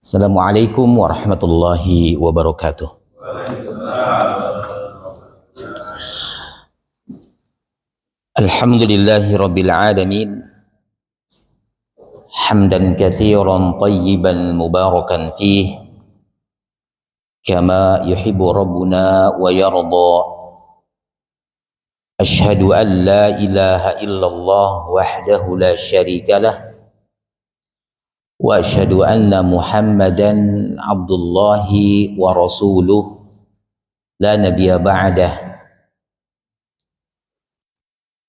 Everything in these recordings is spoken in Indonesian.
Assalamualaikum warahmatullahi wabarakatuh. Alhamdulillahi rabbil alamin. Hamdan katsiran tayyiban mubarakan fih kama yuhibbu rabbuna wa yarda. Ashhadu an la ilaha illallah wahdahu la syarika lah wa asyhadu anna Muhammadan abdullahi wa rasuluh la nabiyya ba'dah.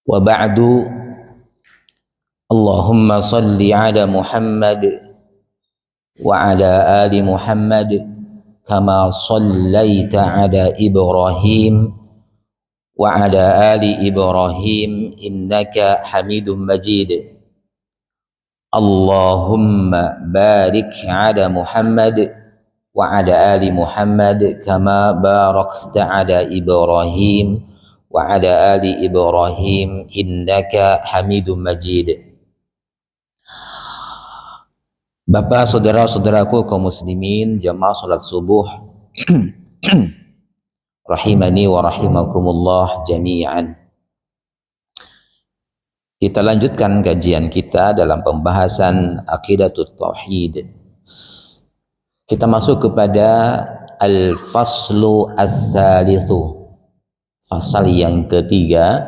Wa ba'du, Allahumma salli ala Muhammad wa ala ali Muhammad kama sallaita ala Ibrahim wa ala ali Ibrahim innaka Hamidum Majid. Allahumma barik ala Muhammad wa ala ali Muhammad kama barakta ala Ibrahim wa ala ali Ibrahim innaka Hamidum Majid. Bapak, saudara-saudaraku kaum muslimin jamaah salat subuh rahimani wa rahimakumullah jami'an. Kita lanjutkan kajian kita dalam pembahasan Aqidatut Tauhid. Kita masuk kepada Al-Faslu Ats-Tsalitsu, fasal yang ketiga,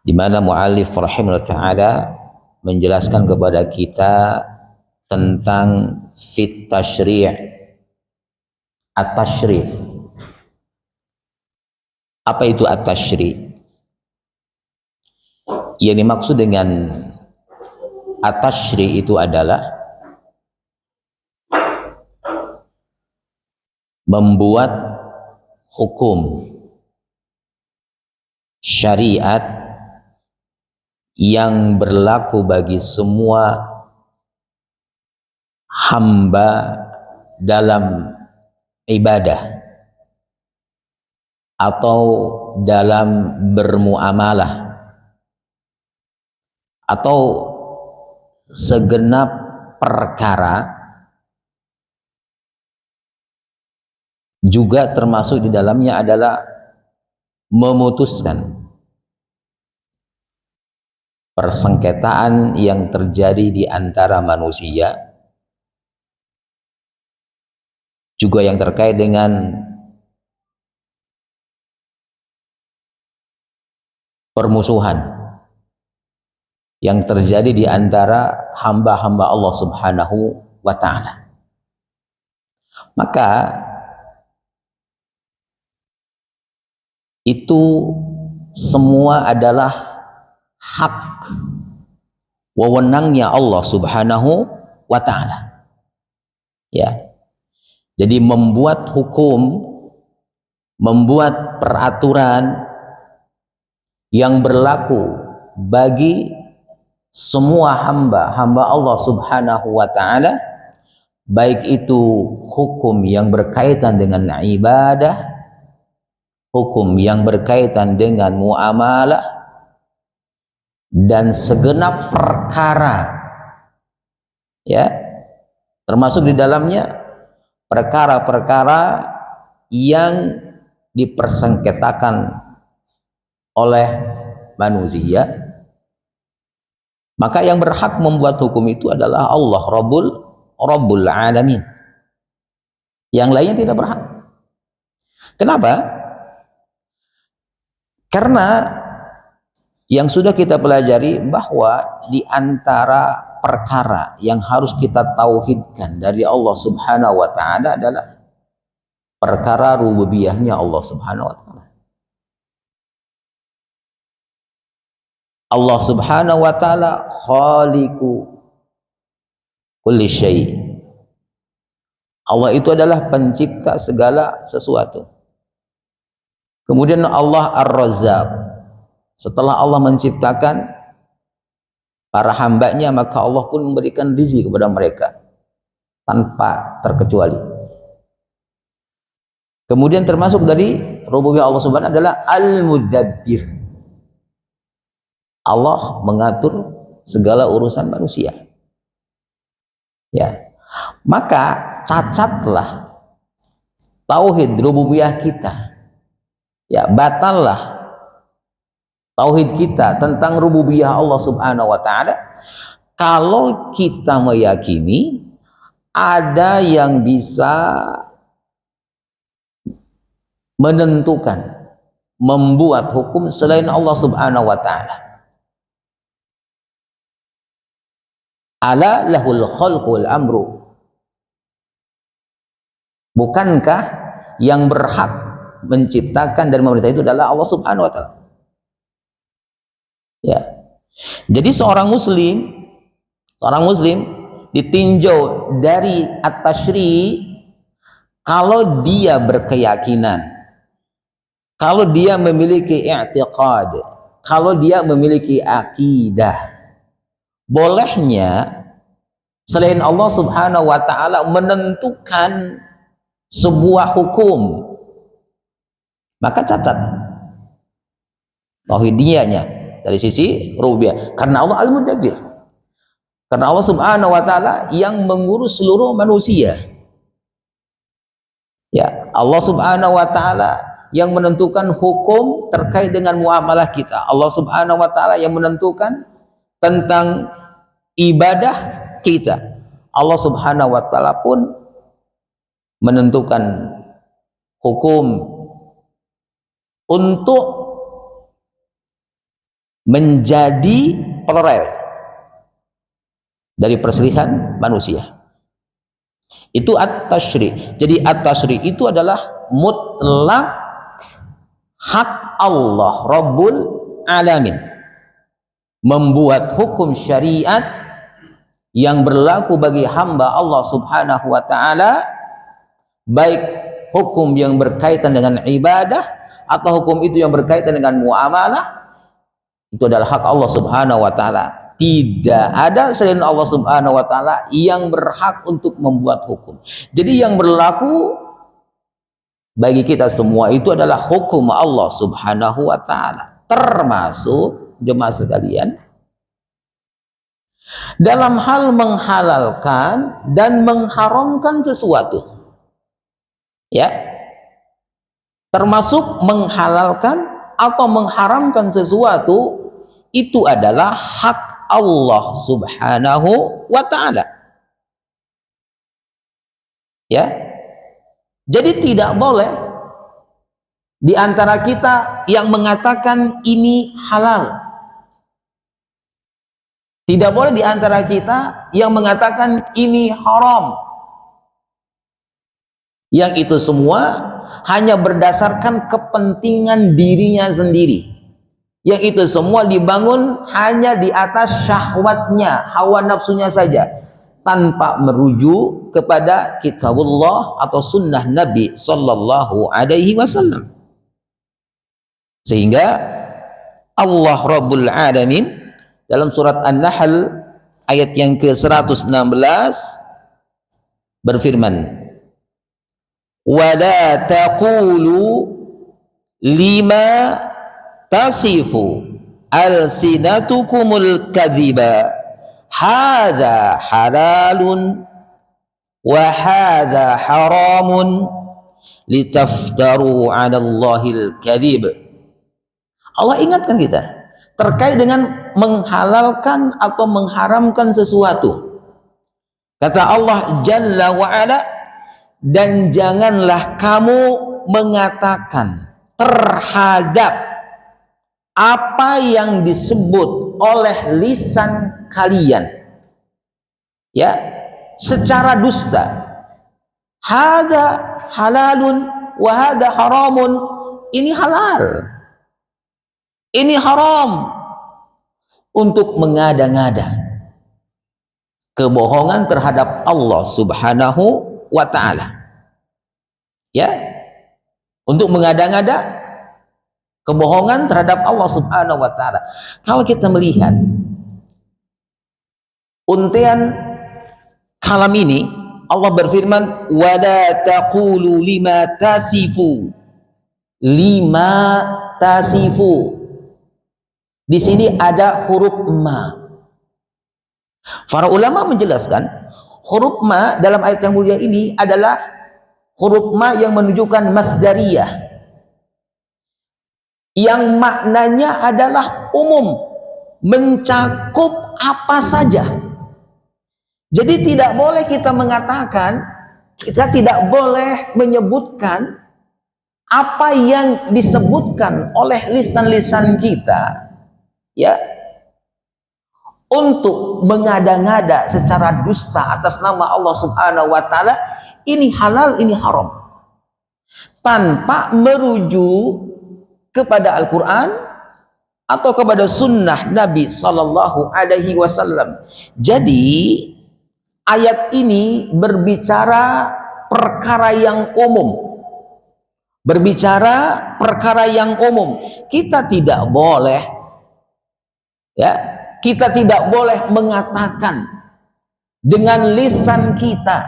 di mana mu'allif rahimahullah ta'ala menjelaskan kepada kita tentang fit tasyri', at-tasyri'. Apa itu at-tasyri'? Yang dimaksud dengan at-tasyri' itu adalah membuat hukum syariat yang berlaku bagi semua hamba dalam ibadah atau dalam bermuamalah atau segenap perkara, juga termasuk di dalamnya adalah memutuskan persengketaan yang terjadi di antara manusia, juga yang terkait dengan permusuhan yang terjadi di antara hamba-hamba Allah Subhanahu wa ta'ala. Maka itu semua adalah hak wewenangnya Allah Subhanahu wa ta'ala. Ya. Jadi membuat hukum, membuat peraturan yang berlaku bagi semua hamba Allah Subhanahu wa ta'ala, baik itu hukum yang berkaitan dengan ibadah, hukum yang berkaitan dengan muamalah, dan segenap perkara, ya, termasuk di dalamnya perkara-perkara yang dipersengketakan oleh manusia. Maka yang berhak membuat hukum itu adalah Allah Rabbul Alamin. Yang lainnya tidak berhak. Kenapa? Karena yang sudah kita pelajari bahwa di antara perkara yang harus kita tauhidkan dari Allah Subhanahu wa ta'ala adalah perkara rububiyahnya Allah Subhanahu wa ta'ala. Allah Subhanahu wa ta'ala khaliqu kulli syai'. Allah itu adalah pencipta segala sesuatu. Kemudian Allah Ar-Razzaq. Setelah Allah menciptakan para hambanya, maka Allah pun memberikan rezeki kepada mereka tanpa terkecuali. Kemudian termasuk dari rububiyah Allah Subhanahu adalah Al-Mudabbir. Allah mengatur segala urusan manusia. Ya, maka cacatlah tauhid rububiyah kita. Ya, batallah tauhid kita tentang rububiyah Allah Subhanahu wa taala kalau kita meyakini ada yang bisa menentukan, membuat hukum selain Allah Subhanahu wa taala. Ala lahul khalqul amru. Bukankah yang berhak menciptakan dan memerintah itu adalah Allah Subhanahu wa taala? Ya. Jadi seorang muslim ditinjau dari at-tasyri kalau dia berkeyakinan, kalau dia memiliki i'tiqad, kalau dia memiliki akidah, bolehnya selain Allah Subhanahu wa taala menentukan sebuah hukum, maka catat tauhidiyahnya dari sisi rububiyah, karena Allah al-mudabbir, karena Allah Subhanahu wa taala yang mengurus seluruh manusia. Ya, Allah Subhanahu wa taala yang menentukan hukum terkait dengan muamalah kita. Allah Subhanahu wa taala yang menentukan tentang ibadah kita. Allah Subhanahu wa taala pun menentukan hukum untuk menjadi plurel dari perselisihan manusia. Itu at-tasyri. Jadi at-tasyri itu adalah mutlak hak Allah Rabbul Alamin, membuat hukum syariat yang berlaku bagi hamba Allah Subhanahu wa taala, baik hukum yang berkaitan dengan ibadah atau hukum itu yang berkaitan dengan muamalah, itu adalah hak Allah Subhanahu wa taala. Tidak ada selain Allah Subhanahu wa taala yang berhak untuk membuat hukum. Jadi yang berlaku bagi kita semua itu adalah hukum Allah Subhanahu wa taala, termasuk jemaah sekalian dalam hal menghalalkan dan mengharamkan sesuatu. Ya. Termasuk menghalalkan atau mengharamkan sesuatu itu adalah hak Allah Subhanahu wa taala. Ya. Jadi tidak boleh di antara kita yang mengatakan ini halal. Tidak boleh di antara kita yang mengatakan ini haram. Yang itu semua hanya berdasarkan kepentingan dirinya sendiri. Yang itu semua dibangun hanya di atas syahwatnya, hawa nafsunya saja, tanpa merujuk kepada kitabullah atau sunnah Nabi sallallahu alaihi wasallam. Sehingga Allah Rabbul Alamin dalam surat An-Nahl ayat yang ke-116 berfirman, "Wala taqulu lima tasifu alsinatukumul kadhiba hadza halalun wa hadza haramun litaftaru 'ala Allahil kadhib." Allah ingatkan kita terkait dengan menghalalkan atau mengharamkan sesuatu. Kata Allah Jalla wa Ala, dan janganlah kamu mengatakan terhadap apa yang disebut oleh lisan kalian, ya, secara dusta, hada halalun wa hada haramun, ini halal, ini haram, untuk mengada-ngada kebohongan terhadap Allah Subhanahu wa taala. Ya, untuk mengada-ngada kebohongan terhadap Allah Subhanahu wa taala. Kalau kita melihat untean kalam ini, Allah berfirman, "Wala taqulu lima tasifu." Lima tasifu. Di sini ada huruf ma. Para ulama menjelaskan huruf ma dalam ayat yang mulia ini adalah huruf ma yang menunjukkan masdariyah, yang maknanya adalah umum, mencakup apa saja. Jadi tidak boleh kita mengatakan, kita tidak boleh menyebutkan apa yang disebutkan oleh lisan-lisan kita, ya, untuk mengada-ngada secara dusta atas nama Allah Subhanahu wa taala, ini halal, ini haram, tanpa merujuk kepada Al-Qur'an atau kepada sunnah Nabi Sallallahu Alaihi Wasallam. Jadi ayat ini berbicara perkara yang umum, berbicara perkara yang umum. Kita tidak boleh, ya, kita tidak boleh mengatakan dengan lisan kita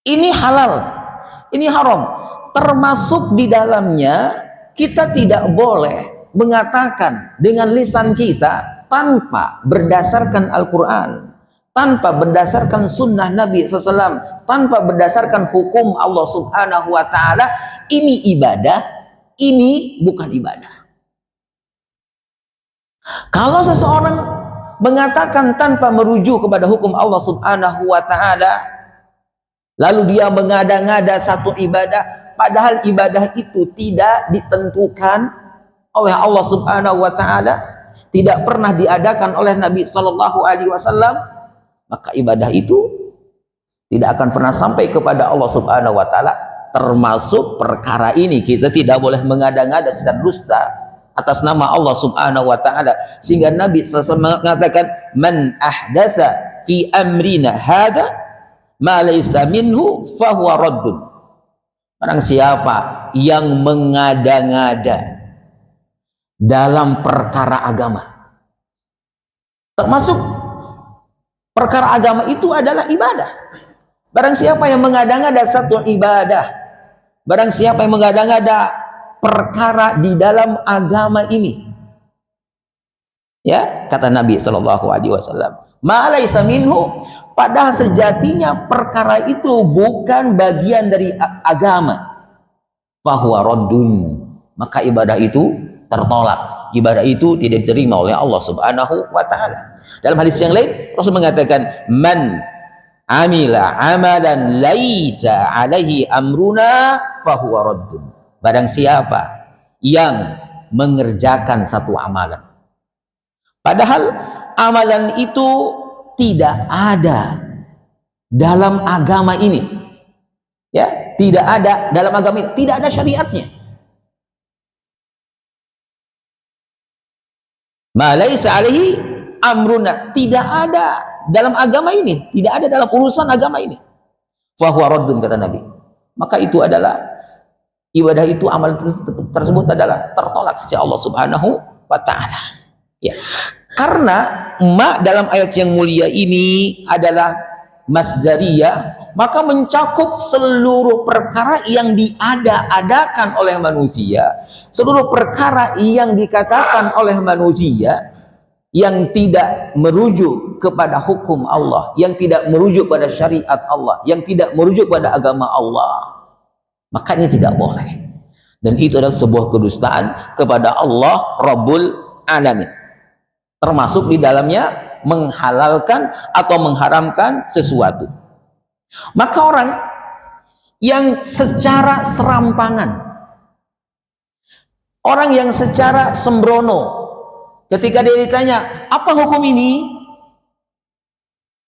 ini halal, ini haram. Termasuk di dalamnya kita tidak boleh mengatakan dengan lisan kita tanpa berdasarkan Al-Quran, tanpa berdasarkan sunnah Nabi SAW, tanpa berdasarkan hukum Allah Subhanahu wa ta'ala, ini ibadah, ini bukan ibadah. Kalau seseorang mengatakan tanpa merujuk kepada hukum Allah Subhanahu wa ta'ala, lalu dia mengada-ngada satu ibadah, padahal ibadah itu tidak ditentukan oleh Allah Subhanahu wa ta'ala, tidak pernah diadakan oleh Nabi Sallallahu Alaihi Wasallam, maka ibadah itu tidak akan pernah sampai kepada Allah Subhanahu wa taala. Termasuk perkara ini kita tidak boleh mengada-ngada secara dusta atas nama Allah Subhanahu wa taala, sehingga Nabi SAW mengatakan, man ahdatsa fi amrina hada ma laysa minhu fahuwa raddun. Barang siapa yang mengada-ngada dalam perkara agama, termasuk perkara agama itu adalah ibadah. Barang siapa yang mengada-ngada satu ibadah, barang siapa yang mengada-ngada perkara di dalam agama ini, ya, kata Nabi Shallallahu Alaihi Wasallam, ma laysa minhu, padahal sejatinya perkara itu bukan bagian dari agama, fahuwa raddun, maka ibadah itu tertolak, ibadah itu tidak diterima oleh Allah Subhanahu wa taala. Dalam hadis yang lain Rasul mengatakan, man amila amalan laisa alaihi amruna fahuwa raddun. Barang siapa yang mengerjakan satu amalan, padahal amalan itu tidak ada dalam agama ini, ya, tidak ada dalam agama ini, tidak ada syariatnya. Ma laisa alaihi amruna, tidak ada dalam agama ini, tidak ada dalam urusan agama ini, fahuwa raddun, kata Nabi. Maka itu adalah ibadah, itu amal tersebut adalah tertolak oleh Allah Subhanahu wa taala. Ya. Karena ma dalam ayat yang mulia ini adalah masdariyah, maka mencakup seluruh perkara yang diada-adakan oleh manusia, seluruh perkara yang dikatakan oleh manusia yang tidak merujuk kepada hukum Allah, yang tidak merujuk pada syariat Allah, yang tidak merujuk pada agama Allah, makanya tidak boleh. Dan itu adalah sebuah kedustaan kepada Allah Rabbul Alamin, termasuk di dalamnya menghalalkan atau mengharamkan sesuatu. Maka orang yang secara serampangan, orang yang secara sembrono, ketika dia ditanya apa hukum ini,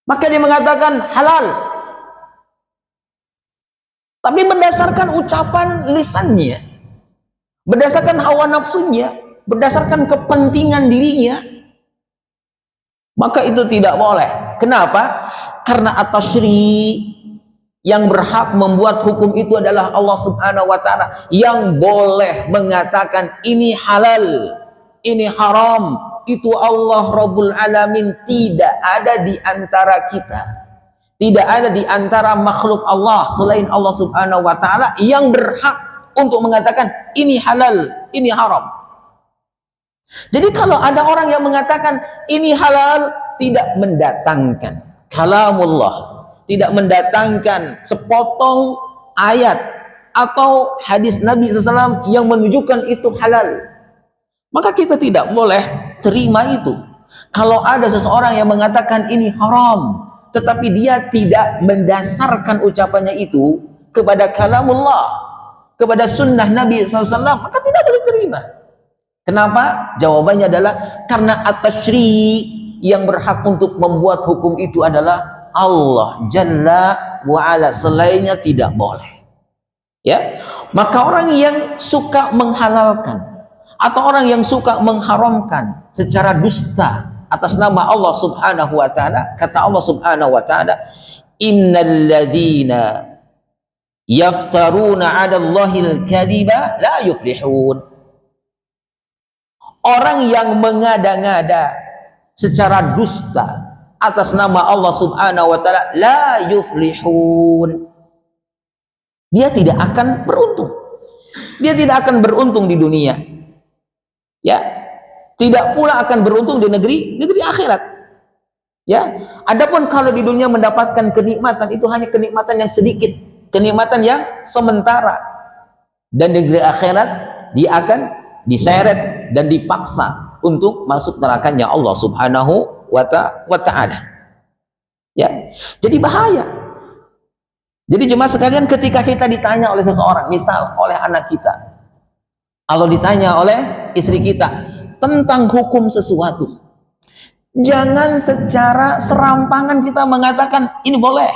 maka dia mengatakan halal, tapi berdasarkan ucapan lisannya, berdasarkan hawa nafsunya, berdasarkan kepentingan dirinya, maka itu tidak boleh. Kenapa? Karena at-tasyri, yang berhak membuat hukum itu adalah Allah Subhanahu wa taala. Yang boleh mengatakan ini halal, ini haram, itu Allah Rabbul Alamin. Tidak ada di antara kita, tidak ada di antara makhluk Allah selain Allah Subhanahu wa taala yang berhak untuk mengatakan ini halal, ini haram. Jadi kalau ada orang yang mengatakan ini halal, tidak mendatangkan kalamullah, tidak mendatangkan sepotong ayat atau hadis Nabi SAW yang menunjukkan itu halal, maka kita tidak boleh terima itu. Kalau ada seseorang yang mengatakan ini haram, tetapi dia tidak mendasarkan ucapannya itu kepada kalamullah, kepada sunnah Nabi SAW, maka tidak boleh terima. Kenapa? Jawabannya adalah karena at-tashri' yang berhak untuk membuat hukum itu adalah Allah Jalla wa'ala, selainnya tidak boleh. Ya, maka orang yang suka menghalalkan atau orang yang suka mengharamkan secara dusta atas nama Allah Subhanahu wa taala, kata Allah Subhanahu wa taala, innal ladzina yaftaruna 'ala Allahil kadhiba la yuflihun. Orang yang mengada-ngada secara dusta atas nama Allah Subhanahu wa taala la yuflihun. Dia tidak akan beruntung. Dia tidak akan beruntung di dunia. Ya. Tidak pula akan beruntung di negeri akhirat. Ya. Adapun kalau di dunia mendapatkan kenikmatan, itu hanya kenikmatan yang sedikit, kenikmatan yang sementara. Dan di negeri akhirat dia akan diseret dan dipaksa untuk masuk nerakanya Allah Subhanahu wa ta'ala. Ya. Jadi bahaya. Jadi jemaah sekalian, ketika kita ditanya oleh seseorang, misal oleh anak kita, kalau ditanya oleh istri kita tentang hukum sesuatu, jangan secara serampangan kita mengatakan ini boleh,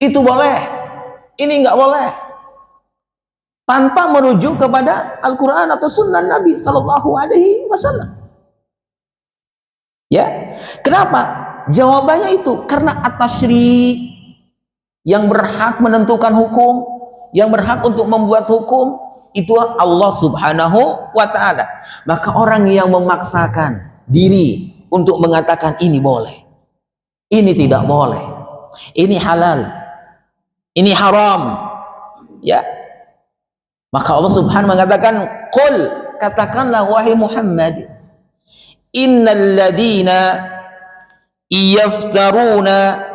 itu boleh, ini enggak boleh, tanpa merujuk kepada Al-Quran atau Sunnah Nabi Sallallahu Alaihi Wasallam. Ya, kenapa? Jawabannya itu karena at-tashri' yang berhak menentukan hukum, yang berhak untuk membuat hukum itu Allah Subhanahu wa taala. Maka orang yang memaksakan diri untuk mengatakan ini boleh, ini tidak boleh, ini halal, ini haram, ya, maka Allah Subhanahu mengatakan, qul, katakanlah wahai Muhammad, innal ladzina yaftaruna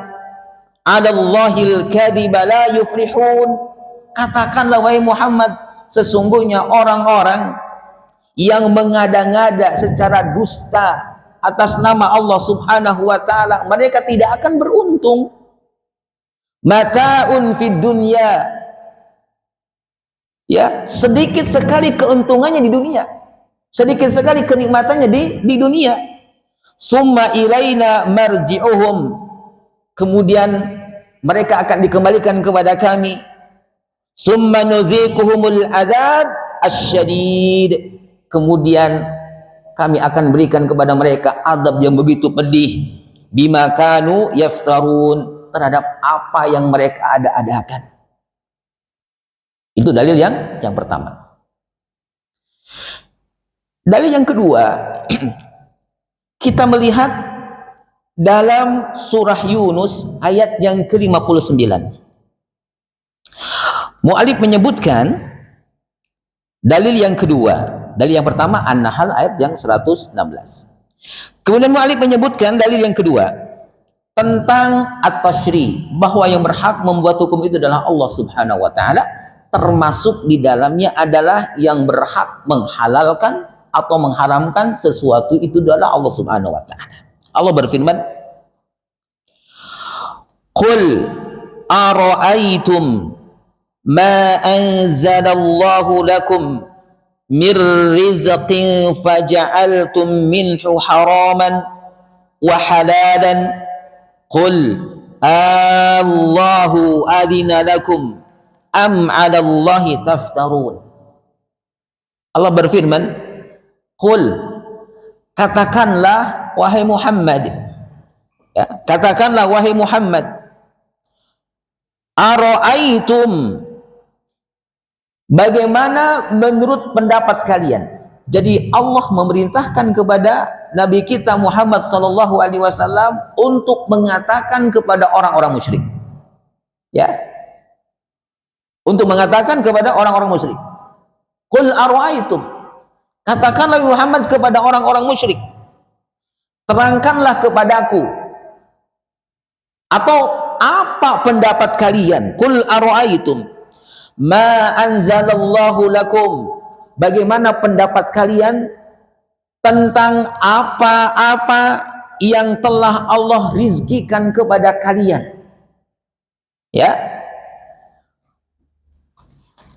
'ala Allahil kadhiba la yuflihun. Katakanlah wahai Muhammad, sesungguhnya orang-orang yang mengada-ngada secara dusta atas nama Allah Subhanahu wa taala, mereka tidak akan beruntung. Mata'un fid dunya, ya, sedikit sekali keuntungannya di dunia, sedikit sekali kenikmatannya di dunia. Summa ilaina marji'uhum, kemudian mereka akan dikembalikan kepada kami. Summa nudhiquhumul adzab asyadid, kemudian kami akan berikan kepada mereka azab yang begitu pedih, bima kanu yaftarun, terhadap apa yang mereka ada-adakan. Itu dalil yang pertama. Dalil yang kedua, kita melihat dalam surah Yunus ayat yang ke-59. Mu'alif menyebutkan dalil yang kedua. Dalil yang pertama An-Nahl ayat yang 116. Kemudian Mu'alif menyebutkan dalil yang kedua tentang at-tashri', bahwa yang berhak membuat hukum itu adalah Allah Subhanahu wa taala, termasuk di dalamnya adalah yang berhak menghalalkan atau mengharamkan sesuatu itu adalah Allah Subhanahu wa taala. Allah berfirman, qul ara'aytum ma anzalallahu lakum mir rizqin faja'altum minhu haraman wa halalan qul Allahu adina lakum am 'ala Allahi taftarun. Allah berfirman, qul, katakanlah wahai Muhammad, ya, katakanlah wahai Muhammad, ara'aitum, bagaimana menurut pendapat kalian. Jadi Allah memerintahkan kepada Nabi kita Muhammad sallallahu alaihi wasallam untuk mengatakan kepada orang-orang musyrik, ya, untuk mengatakan kepada orang-orang musyrik, qul ara'aitum, Katakanlah Muhammad kepada orang-orang musyrik, terangkanlah kepadaku, atau apa pendapat kalian? Qul ara'aitum ma anzalallahu lakum. Bagaimana pendapat kalian tentang apa-apa yang telah Allah rizkikan kepada kalian? Ya.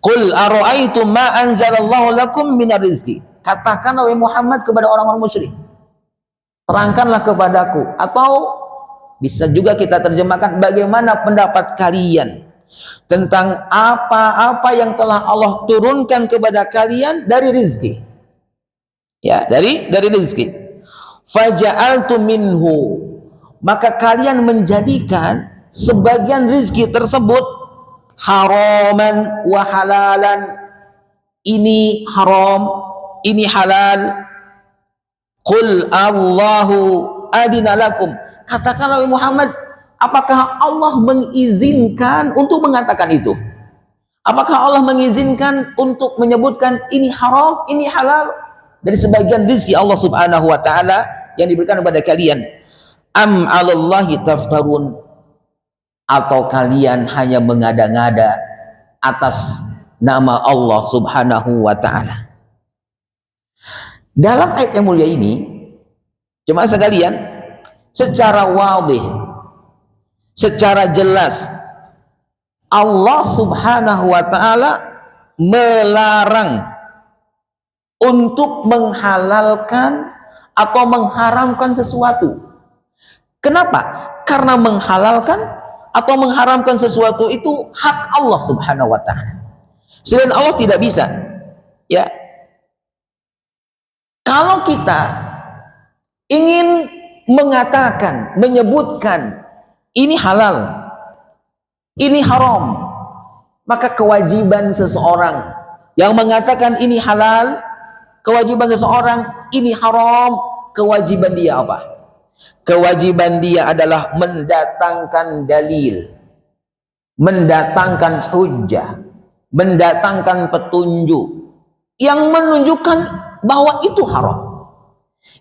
Qul ara'aitum ma anzalallahu lakum minar rizki. Katakanlah wahai Muhammad kepada orang-orang musyrik, terangkanlah kepadaku, atau bisa juga kita terjemahkan, bagaimana pendapat kalian tentang apa-apa yang telah Allah turunkan kepada kalian dari rizki. Ya, dari rizki. Faja'altu minhu, maka kalian menjadikan sebagian rizki tersebut haraman wa halalan. Ini haram, ini halal. Qul Allahu adina lakum. Katakanlah Muhammad, apakah Allah mengizinkan untuk mengatakan itu? Apakah Allah mengizinkan untuk menyebutkan ini haram, ini halal dari sebagian rizki Allah subhanahu wa ta'ala yang diberikan kepada kalian? Am 'alallahi taftarun, atau kalian hanya mengada-ngada atas nama Allah subhanahu wa ta'ala? Dalam ayat yang mulia ini, jemaah sekalian, secara wadih, secara jelas, Allah subhanahu wa ta'ala melarang untuk menghalalkan atau mengharamkan sesuatu. Kenapa? Karena menghalalkan atau mengharamkan sesuatu itu hak Allah subhanahu wa ta'ala. Selain Allah tidak bisa. Ya, kalau kita ingin mengatakan, menyebutkan ini halal, ini haram, maka kewajiban seseorang yang mengatakan ini halal, kewajiban seseorang ini haram, kewajiban dia apa? Kewajiban dia adalah mendatangkan dalil, mendatangkan hujjah, mendatangkan petunjuk yang menunjukkan bahwa itu haram,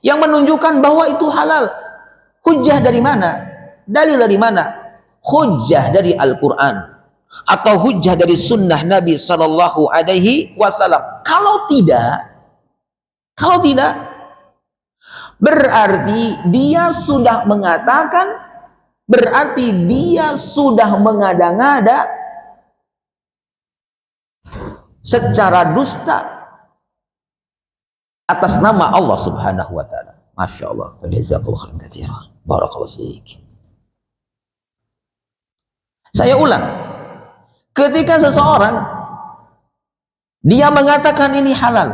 yang menunjukkan bahwa itu halal. Hujjah dari mana? Dalil dari mana? Hujjah dari Al-Quran atau hujjah dari sunnah Nabi Sallallahu Alaihi Wasallam. Kalau tidak, berarti dia sudah mengatakan, berarti dia sudah mengada-ngada secara dusta atas nama Allah subhanahu wa ta'ala. Masya Allah. Jazakallahu khairan katsiran. Barakallahu fiik. Saya ulang, ketika seseorang dia mengatakan ini halal,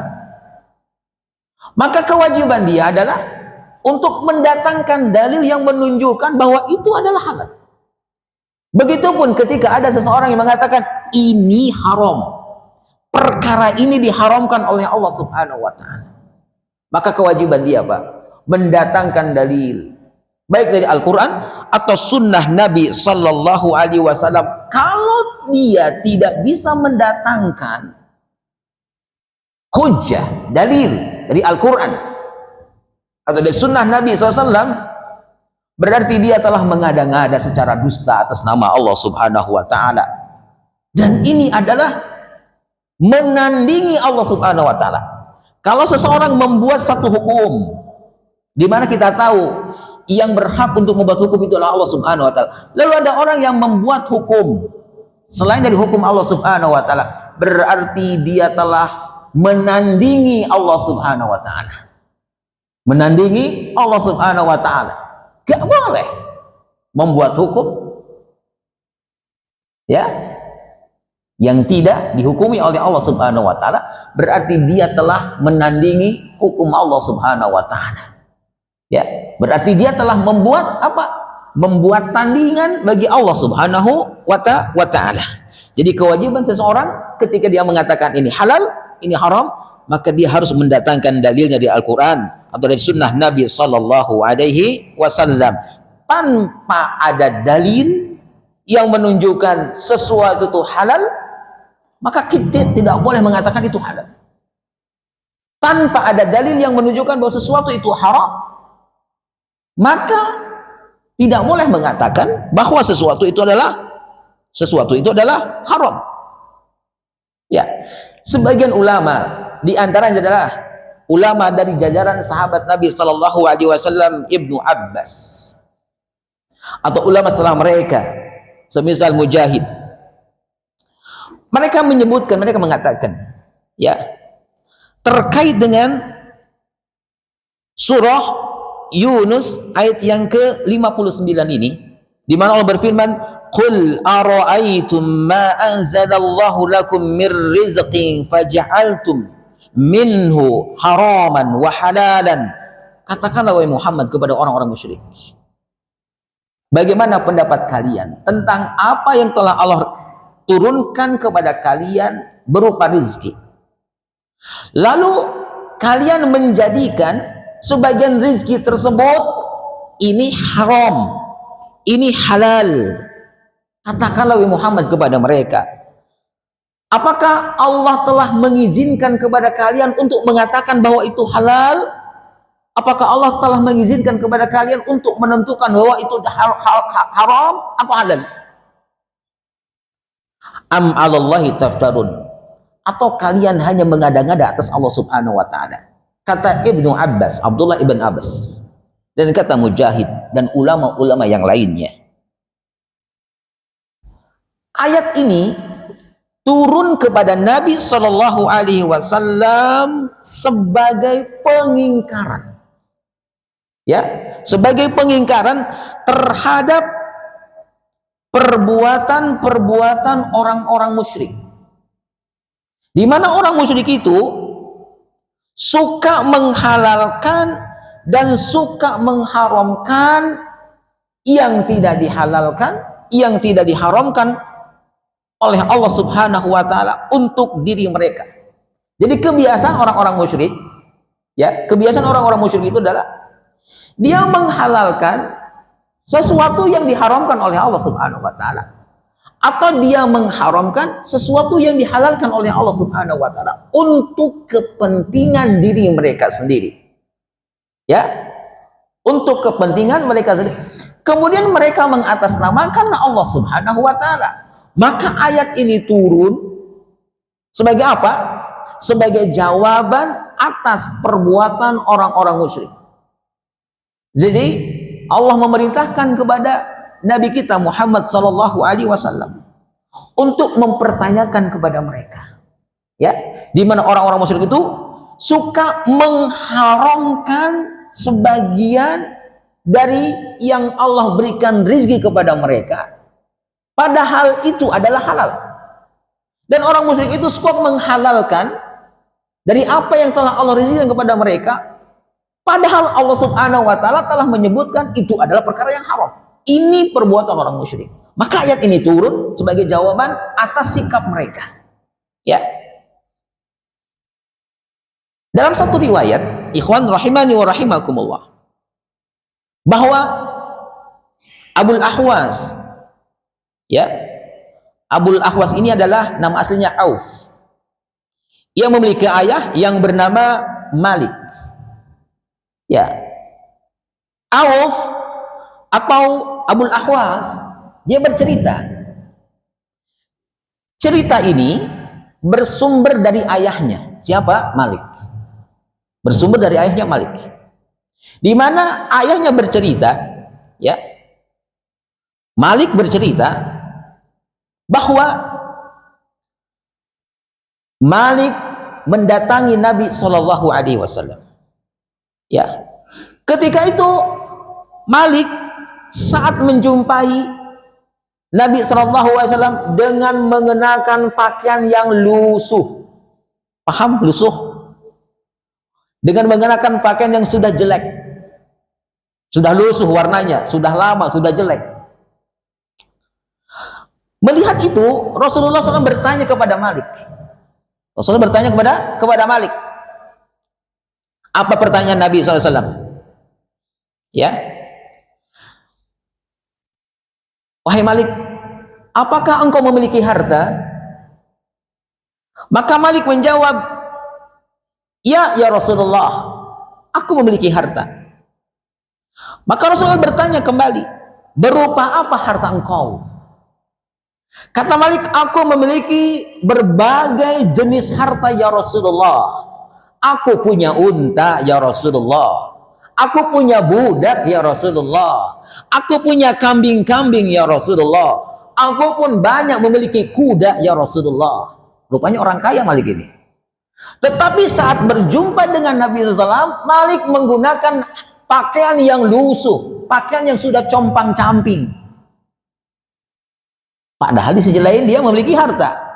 maka kewajiban dia adalah untuk mendatangkan dalil yang menunjukkan bahwa itu adalah halal. Begitupun ketika ada seseorang yang mengatakan ini haram, perkara ini diharamkan oleh Allah subhanahu wa ta'ala, maka kewajiban dia apa? Mendatangkan dalil, baik dari Al-Quran atau sunnah Nabi Sallallahu Alaihi Wasallam. Kalau dia tidak bisa mendatangkan hujjah, dalil dari Al-Quran atau dari sunnah Nabi SAW, berarti dia telah mengada-ngada secara dusta atas nama Allah subhanahu wa ta'ala. Dan ini adalah menandingi Allah subhanahu wa ta'ala. Kalau seseorang membuat satu hukum, di mana kita tahu yang berhak untuk membuat hukum itu adalah Allah subhanahu wa ta'ala, lalu ada orang yang membuat hukum selain dari hukum Allah subhanahu wa ta'ala, berarti dia telah menandingi Allah subhanahu wa ta'ala. Menandingi Allah subhanahu wa ta'ala. Gak boleh membuat hukum ya yang tidak dihukumi oleh Allah subhanahu wa ta'ala, berarti dia telah menandingi hukum Allah subhanahu wa ta'ala. Ya, berarti dia telah membuat apa? Membuat tandingan bagi Allah subhanahu wa ta'ala. Jadi kewajiban seseorang ketika dia mengatakan ini halal, ini haram, maka dia harus mendatangkan dalilnya di Al-Quran atau dari sunnah Nabi Sallallahu Alaihi Wasallam. Tanpa ada dalil yang menunjukkan sesuatu itu halal, maka kita tidak boleh mengatakan itu halal. tanpa ada dalil yang menunjukkan bahwa sesuatu itu haram, maka tidak boleh mengatakan bahwa sesuatu itu adalah haram. Ya, sebagian ulama, di antaranya adalah ulama dari jajaran sahabat Nabi Shallallahu Alaihi Wasallam, Ibnu Abbas, atau ulama setelah mereka, semisal Mujahid. Mereka mengatakan, ya, terkait dengan surah Yunus ayat yang ke-59 ini, di mana Allah berfirman, "Qul ara'aytum ma anzalallahu lakum mir rizqin faj'altum minhu haraman wa halalan." Katakanlah wahai Muhammad kepada orang-orang musyrik, bagaimana pendapat kalian tentang apa yang telah Allah turunkan kepada kalian berupa rizki, lalu kalian menjadikan sebagian rizki tersebut ini haram, ini halal. Katakanlah wahai Muhammad kepada mereka, apakah Allah telah mengizinkan kepada kalian untuk mengatakan bahwa itu halal? Apakah Allah telah mengizinkan kepada kalian untuk menentukan bahwa itu haram atau halal? Am 'alallahi taftarun, atau kalian hanya mengada-ngada atas Allah Subhanahu wa taala? Kata Ibnu Abbas, Abdullah ibn Abbas, dan kata Mujahid dan ulama-ulama yang lainnya, ayat ini turun kepada Nabi Shallallahu Alaihi Wasallam sebagai pengingkaran, ya, sebagai pengingkaran terhadap perbuatan-perbuatan orang-orang musyrik, di mana orang musyrik itu suka menghalalkan dan suka mengharamkan yang tidak dihalalkan, yang tidak diharamkan oleh Allah Subhanahu wa taala untuk diri mereka. Jadi kebiasaan orang-orang musyrik, ya, kebiasaan orang-orang musyrik itu adalah dia menghalalkan sesuatu yang diharamkan oleh Allah Subhanahu wa taala, atau dia mengharamkan sesuatu yang dihalalkan oleh Allah Subhanahu wa taala untuk kepentingan diri mereka sendiri. Ya, untuk kepentingan mereka sendiri. Kemudian mereka mengatasnamakan Allah Subhanahu wa taala. Maka ayat ini turun sebagai apa? Sebagai jawaban atas perbuatan orang-orang musyrik. Jadi Allah memerintahkan kepada Nabi kita Muhammad sallallahu alaihi wasallam untuk mempertanyakan kepada mereka, ya, di mana orang-orang musyrik itu suka mengharamkan sebagian dari yang Allah berikan rizki kepada mereka, padahal itu adalah halal. Dan orang musyrik itu suka menghalalkan dari apa yang telah Allah rizkikan kepada mereka, padahal Allah Subhanahu wa taala telah menyebutkan itu adalah perkara yang haram. Ini perbuatan orang musyrik. Maka ayat ini turun sebagai jawaban atas sikap mereka. Ya. Dalam satu riwayat, ikhwan rahimani wa rahimakumullah, bahwa Abul Ahwas, ya, Abul Ahwas ini adalah nama aslinya Auf. Ia memiliki ayah yang bernama Malik. Ya, Auf atau Abul Ahwas, dia bercerita. Cerita ini bersumber dari ayahnya. Siapa? Malik. Bersumber dari ayahnya Malik. Di mana ayahnya bercerita, ya, Malik bercerita bahwa Malik mendatangi Nabi Shallallahu Alaihi Wasallam. Ya, ketika itu Malik saat menjumpai Nabi Shallallahu Alaihi Wasallam dengan mengenakan pakaian yang lusuh, paham lusuh? Dengan mengenakan pakaian yang sudah jelek, sudah lusuh warnanya, sudah lama, sudah jelek. Melihat itu, Rasulullah SAW bertanya kepada Malik. Rasulullah bertanya kepada Malik. Apa pertanyaan Nabi SAW? Ya, wahai Malik, apakah engkau memiliki harta? Maka Malik menjawab, Ya Rasulullah, aku memiliki harta. Maka Rasulullah bertanya kembali, berupa apa harta engkau? Kata Malik, aku memiliki berbagai jenis harta ya Rasulullah. Aku punya unta ya Rasulullah. Aku punya budak ya Rasulullah. Aku punya kambing-kambing ya Rasulullah. Aku pun banyak memiliki kuda ya Rasulullah. Rupanya orang kaya Malik ini. Tetapi saat berjumpa dengan Nabi SAW, Malik menggunakan pakaian yang lusuh, pakaian yang sudah compang-camping. Padahal di sisi lain dia memiliki harta.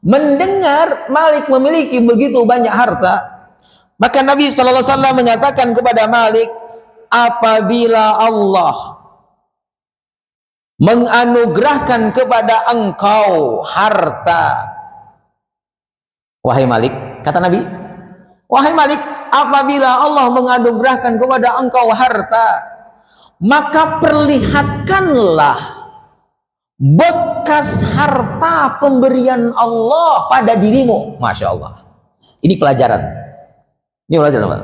Mendengar Malik memiliki begitu banyak harta, maka Nabi SAW mengatakan kepada Malik, apabila Allah menganugerahkan kepada engkau harta, wahai Malik, kata Nabi, wahai Malik, apabila Allah menganugerahkan kepada engkau harta, maka perlihatkanlah bekas harta pemberian Allah pada dirimu. Masya Allah. Ini pelajaran. Ini pelajaran, Pak.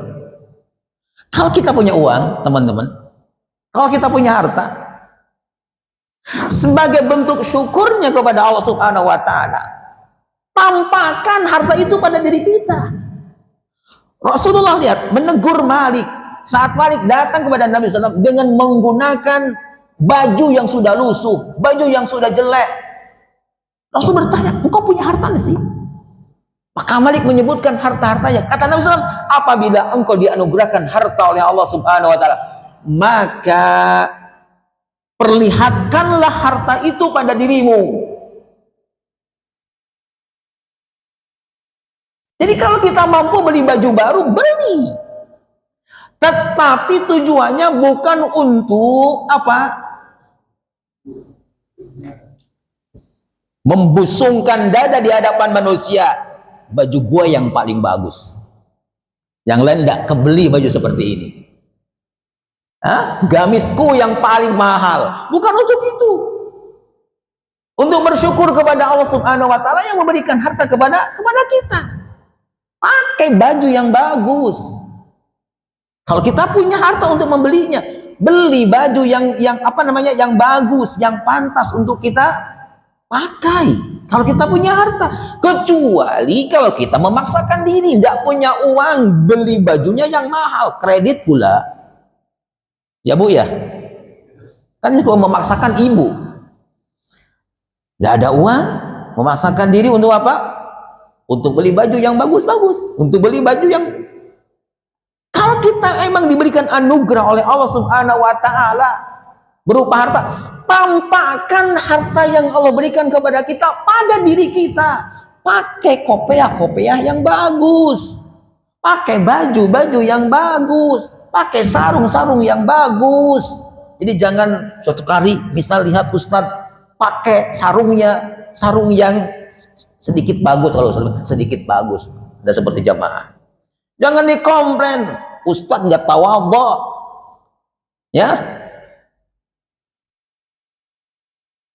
Kalau kita punya uang, teman-teman, kalau kita punya harta, sebagai bentuk syukurnya kepada Allah Subhanahu wa Ta'ala, tampakkan harta itu pada diri kita. Rasulullah lihat menegur Malik saat Malik datang kepada Nabi SAW dengan menggunakan baju yang sudah lusuh, baju yang sudah jelek. Rasul bertanya, engkau punya harta nggak sih? Maka Malik menyebutkan harta-hartanya. Kata Nabi SAW, apabila engkau dianugerahkan harta oleh Allah Subhanahu wa Ta'ala, maka perlihatkanlah harta itu pada dirimu. Jadi kalau kita mampu beli baju baru, beli. Tetapi tujuannya bukan untuk apa? Membusungkan dada di hadapan manusia. Baju gua yang paling bagus, yang lain tidak kebeli baju seperti ini. Gamisku yang paling mahal. Bukan untuk itu. Untuk bersyukur kepada Allah Subhanahu wa Ta'ala yang memberikan harta kepada kita. Pakai baju yang bagus. Kalau kita punya harta untuk membelinya, beli baju yang apa namanya, yang bagus, yang pantas untuk kita pakai. Kalau kita punya harta, kecuali kalau kita memaksakan diri, tidak punya uang beli bajunya yang mahal, kredit pula. Ya Bu ya, kan kalau memaksakan ibu, tidak ada uang, memaksakan diri untuk apa? Untuk beli baju yang bagus-bagus, untuk beli baju yang, kalau kita emang diberikan anugerah oleh Allah Subhanahu wa Ta'ala berupa harta, tampakkan harta yang Allah berikan kepada kita pada diri kita. Pakai kopiah-kopiah yang bagus, pakai baju-baju yang bagus, pakai sarung-sarung yang bagus. Jadi jangan suatu kali misal lihat Ustadz pakai sarung yang sedikit bagus, kalau sedikit bagus, dan seperti jamaah, jangan dikomplain Ustadz nggak tawadhu, ya,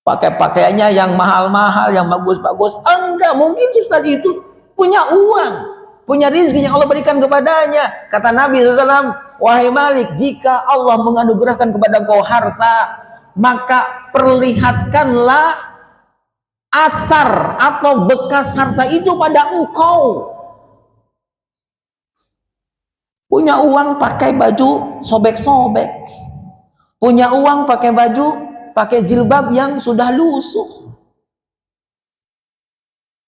pakai pakaiannya yang mahal-mahal, yang bagus-bagus. Enggak, mungkin Ustadz itu punya uang, punya rezeki yang Allah berikan kepadanya. Kata Nabi SAW, wahai Malik, jika Allah menganugerahkan kepada engkau harta, maka perlihatkanlah asar atau bekas harta itu pada engkau. Punya uang pakai baju sobek-sobek, punya uang pakai baju, pakai jilbab yang sudah lusuh,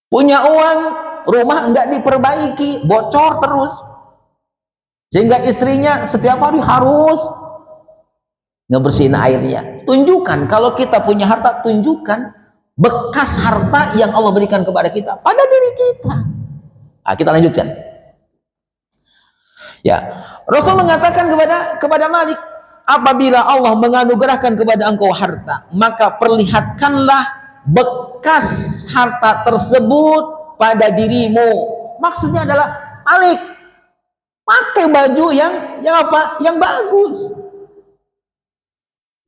punya uang rumah enggak diperbaiki, bocor terus, sehingga istrinya setiap hari harus ngebersihin airnya. Tunjukkan, kalau kita punya harta, tunjukkan bekas harta yang Allah berikan kepada kita pada diri kita. Kita lanjutkan. Ya, Rasul mengatakan kepada Malik, apabila Allah menganugerahkan kepada engkau harta, maka perlihatkanlah bekas harta tersebut pada dirimu. Maksudnya adalah, Malik, pakai baju yang apa? Yang bagus.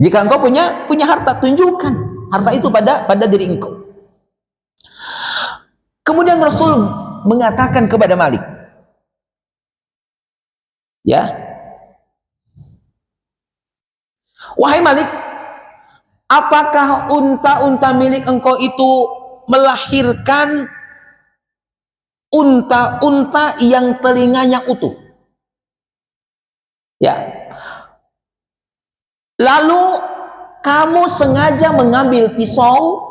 Jika engkau punya harta, tunjukkan harta itu pada diri engkau. Kemudian Rasul mengatakan kepada Malik, Ya, wahai Malik, apakah unta-unta milik engkau itu melahirkan unta-unta yang telinganya utuh? Ya. Lalu kamu sengaja mengambil pisau,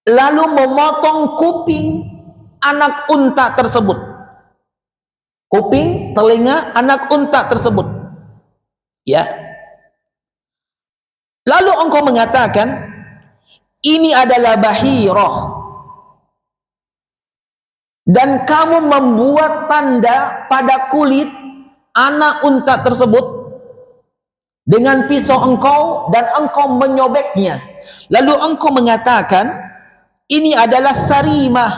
lalu memotong kuping anak unta tersebut. Kuping, telinga anak unta tersebut. Ya. Lalu engkau mengatakan, ini adalah bahirah. Dan kamu membuat tanda pada kulit anak unta tersebut dengan pisau engkau, dan engkau menyobeknya. Lalu engkau mengatakan, ini adalah sarimah,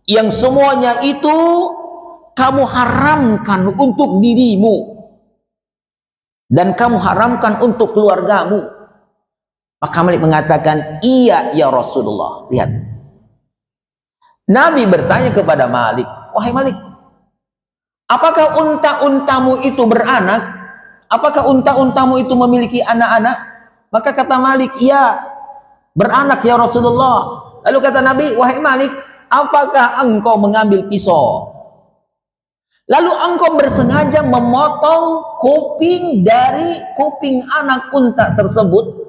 yang semuanya itu kamu haramkan untuk dirimu dan kamu haramkan untuk keluargamu. Maka Malik mengatakan, iya ya Rasulullah. Lihat, Nabi bertanya kepada Malik, wahai Malik, apakah unta-untamu itu beranak? Apakah unta-untamu itu memiliki anak-anak? Maka kata Malik, iya, beranak ya Rasulullah. Lalu kata Nabi, wahai Malik, apakah engkau mengambil pisau? Lalu engkau bersengaja memotong kuping dari kuping anak unta tersebut.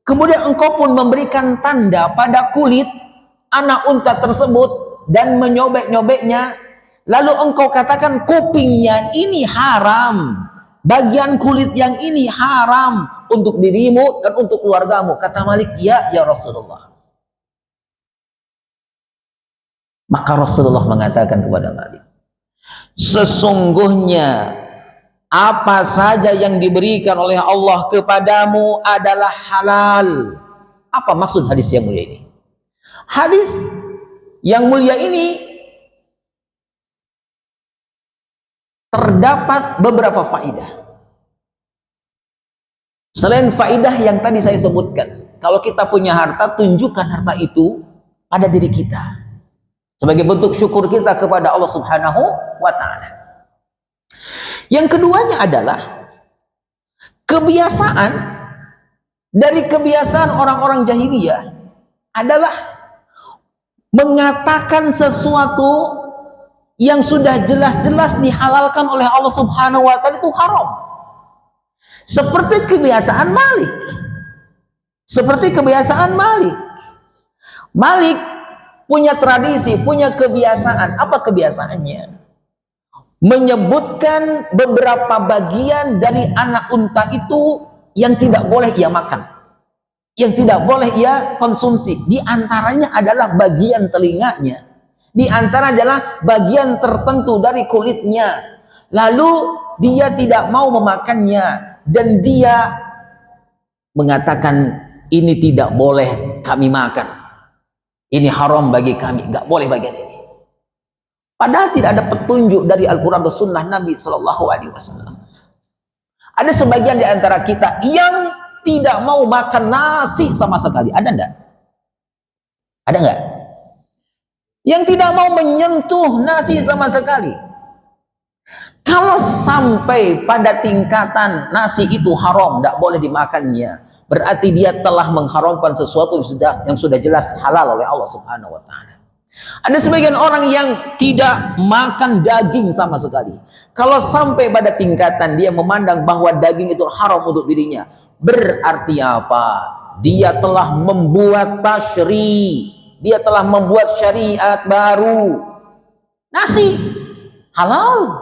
Kemudian engkau pun memberikan tanda pada kulit anak unta tersebut dan menyobek-nyobeknya. Lalu engkau katakan kupingnya ini haram, bagian kulit yang ini haram untuk dirimu dan untuk keluargamu. Kata Malik, ya Rasulullah. Maka Rasulullah mengatakan kepada Malik, sesungguhnya apa saja yang diberikan oleh Allah kepadamu adalah halal. Apa maksud hadis yang mulia ini? Hadis yang mulia ini terdapat beberapa faidah. Selain faidah yang tadi saya sebutkan, kalau kita punya harta, tunjukkan harta itu pada diri kita sebagai bentuk syukur kita kepada Allah Subhanahu wa ta'ala. Yang keduanya adalah kebiasaan dari kebiasaan orang-orang jahiliyah adalah mengatakan sesuatu yang sudah jelas-jelas dihalalkan oleh Allah Subhanahu wa ta'ala itu haram. Seperti kebiasaan Malik. Seperti kebiasaan Malik. Malik punya tradisi, punya kebiasaan. Apa kebiasaannya? Menyebutkan beberapa bagian dari anak unta itu yang tidak boleh ia makan, yang tidak boleh ia konsumsi. Di antaranya adalah bagian telinganya, di antara adalah bagian tertentu dari kulitnya. Lalu dia tidak mau memakannya dan dia mengatakan, ini tidak boleh kami makan, ini haram bagi kami, nggak boleh bagian ini. Padahal tidak ada petunjuk dari Al-Quran atau Sunnah Nabi SAW. Ada sebagian di antara kita yang tidak mau makan nasi sama sekali. Ada enggak? Ada enggak? Yang tidak mau menyentuh nasi sama sekali. Kalau sampai pada tingkatan nasi itu haram, tidak boleh dimakannya, berarti dia telah mengharamkan sesuatu yang sudah jelas halal oleh Allah Subhanahu wa ta'ala. Ada sebagian orang yang tidak makan daging sama sekali. Kalau sampai pada tingkatan dia memandang bahwa daging itu haram untuk dirinya, berarti apa? Dia telah membuat tasyri', dia telah membuat syariat baru. Nasi halal,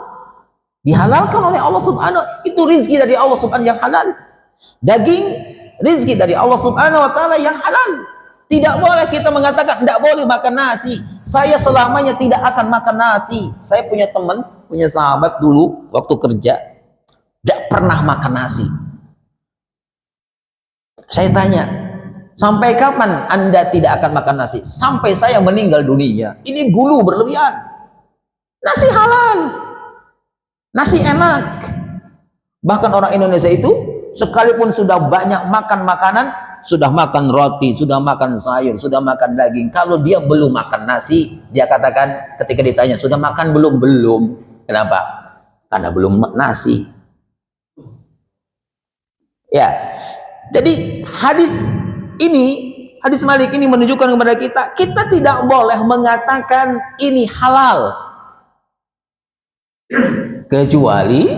dihalalkan oleh Allah Subhanahu wa ta'ala. Itu rizki dari Allah Subhanahu yang halal. Daging rizki dari Allah Subhanahu wa ta'ala yang halal. Tidak boleh kita mengatakan tidak boleh makan nasi. Saya selamanya tidak akan makan nasi. Saya punya teman, punya sahabat dulu waktu kerja tidak pernah makan nasi. Saya tanya, sampai kapan Anda tidak akan makan nasi? Sampai saya meninggal dunia. Ini gulu berlebihan. Nasi halal, nasi enak. Bahkan orang Indonesia itu sekalipun sudah banyak makan makanan, sudah makan roti, sudah makan sayur, sudah makan daging, kalau dia belum makan nasi, dia katakan ketika ditanya, sudah makan belum? Belum. Kenapa? Karena belum nasi. Ya. Jadi hadis Malik ini menunjukkan kepada kita tidak boleh mengatakan ini halal kecuali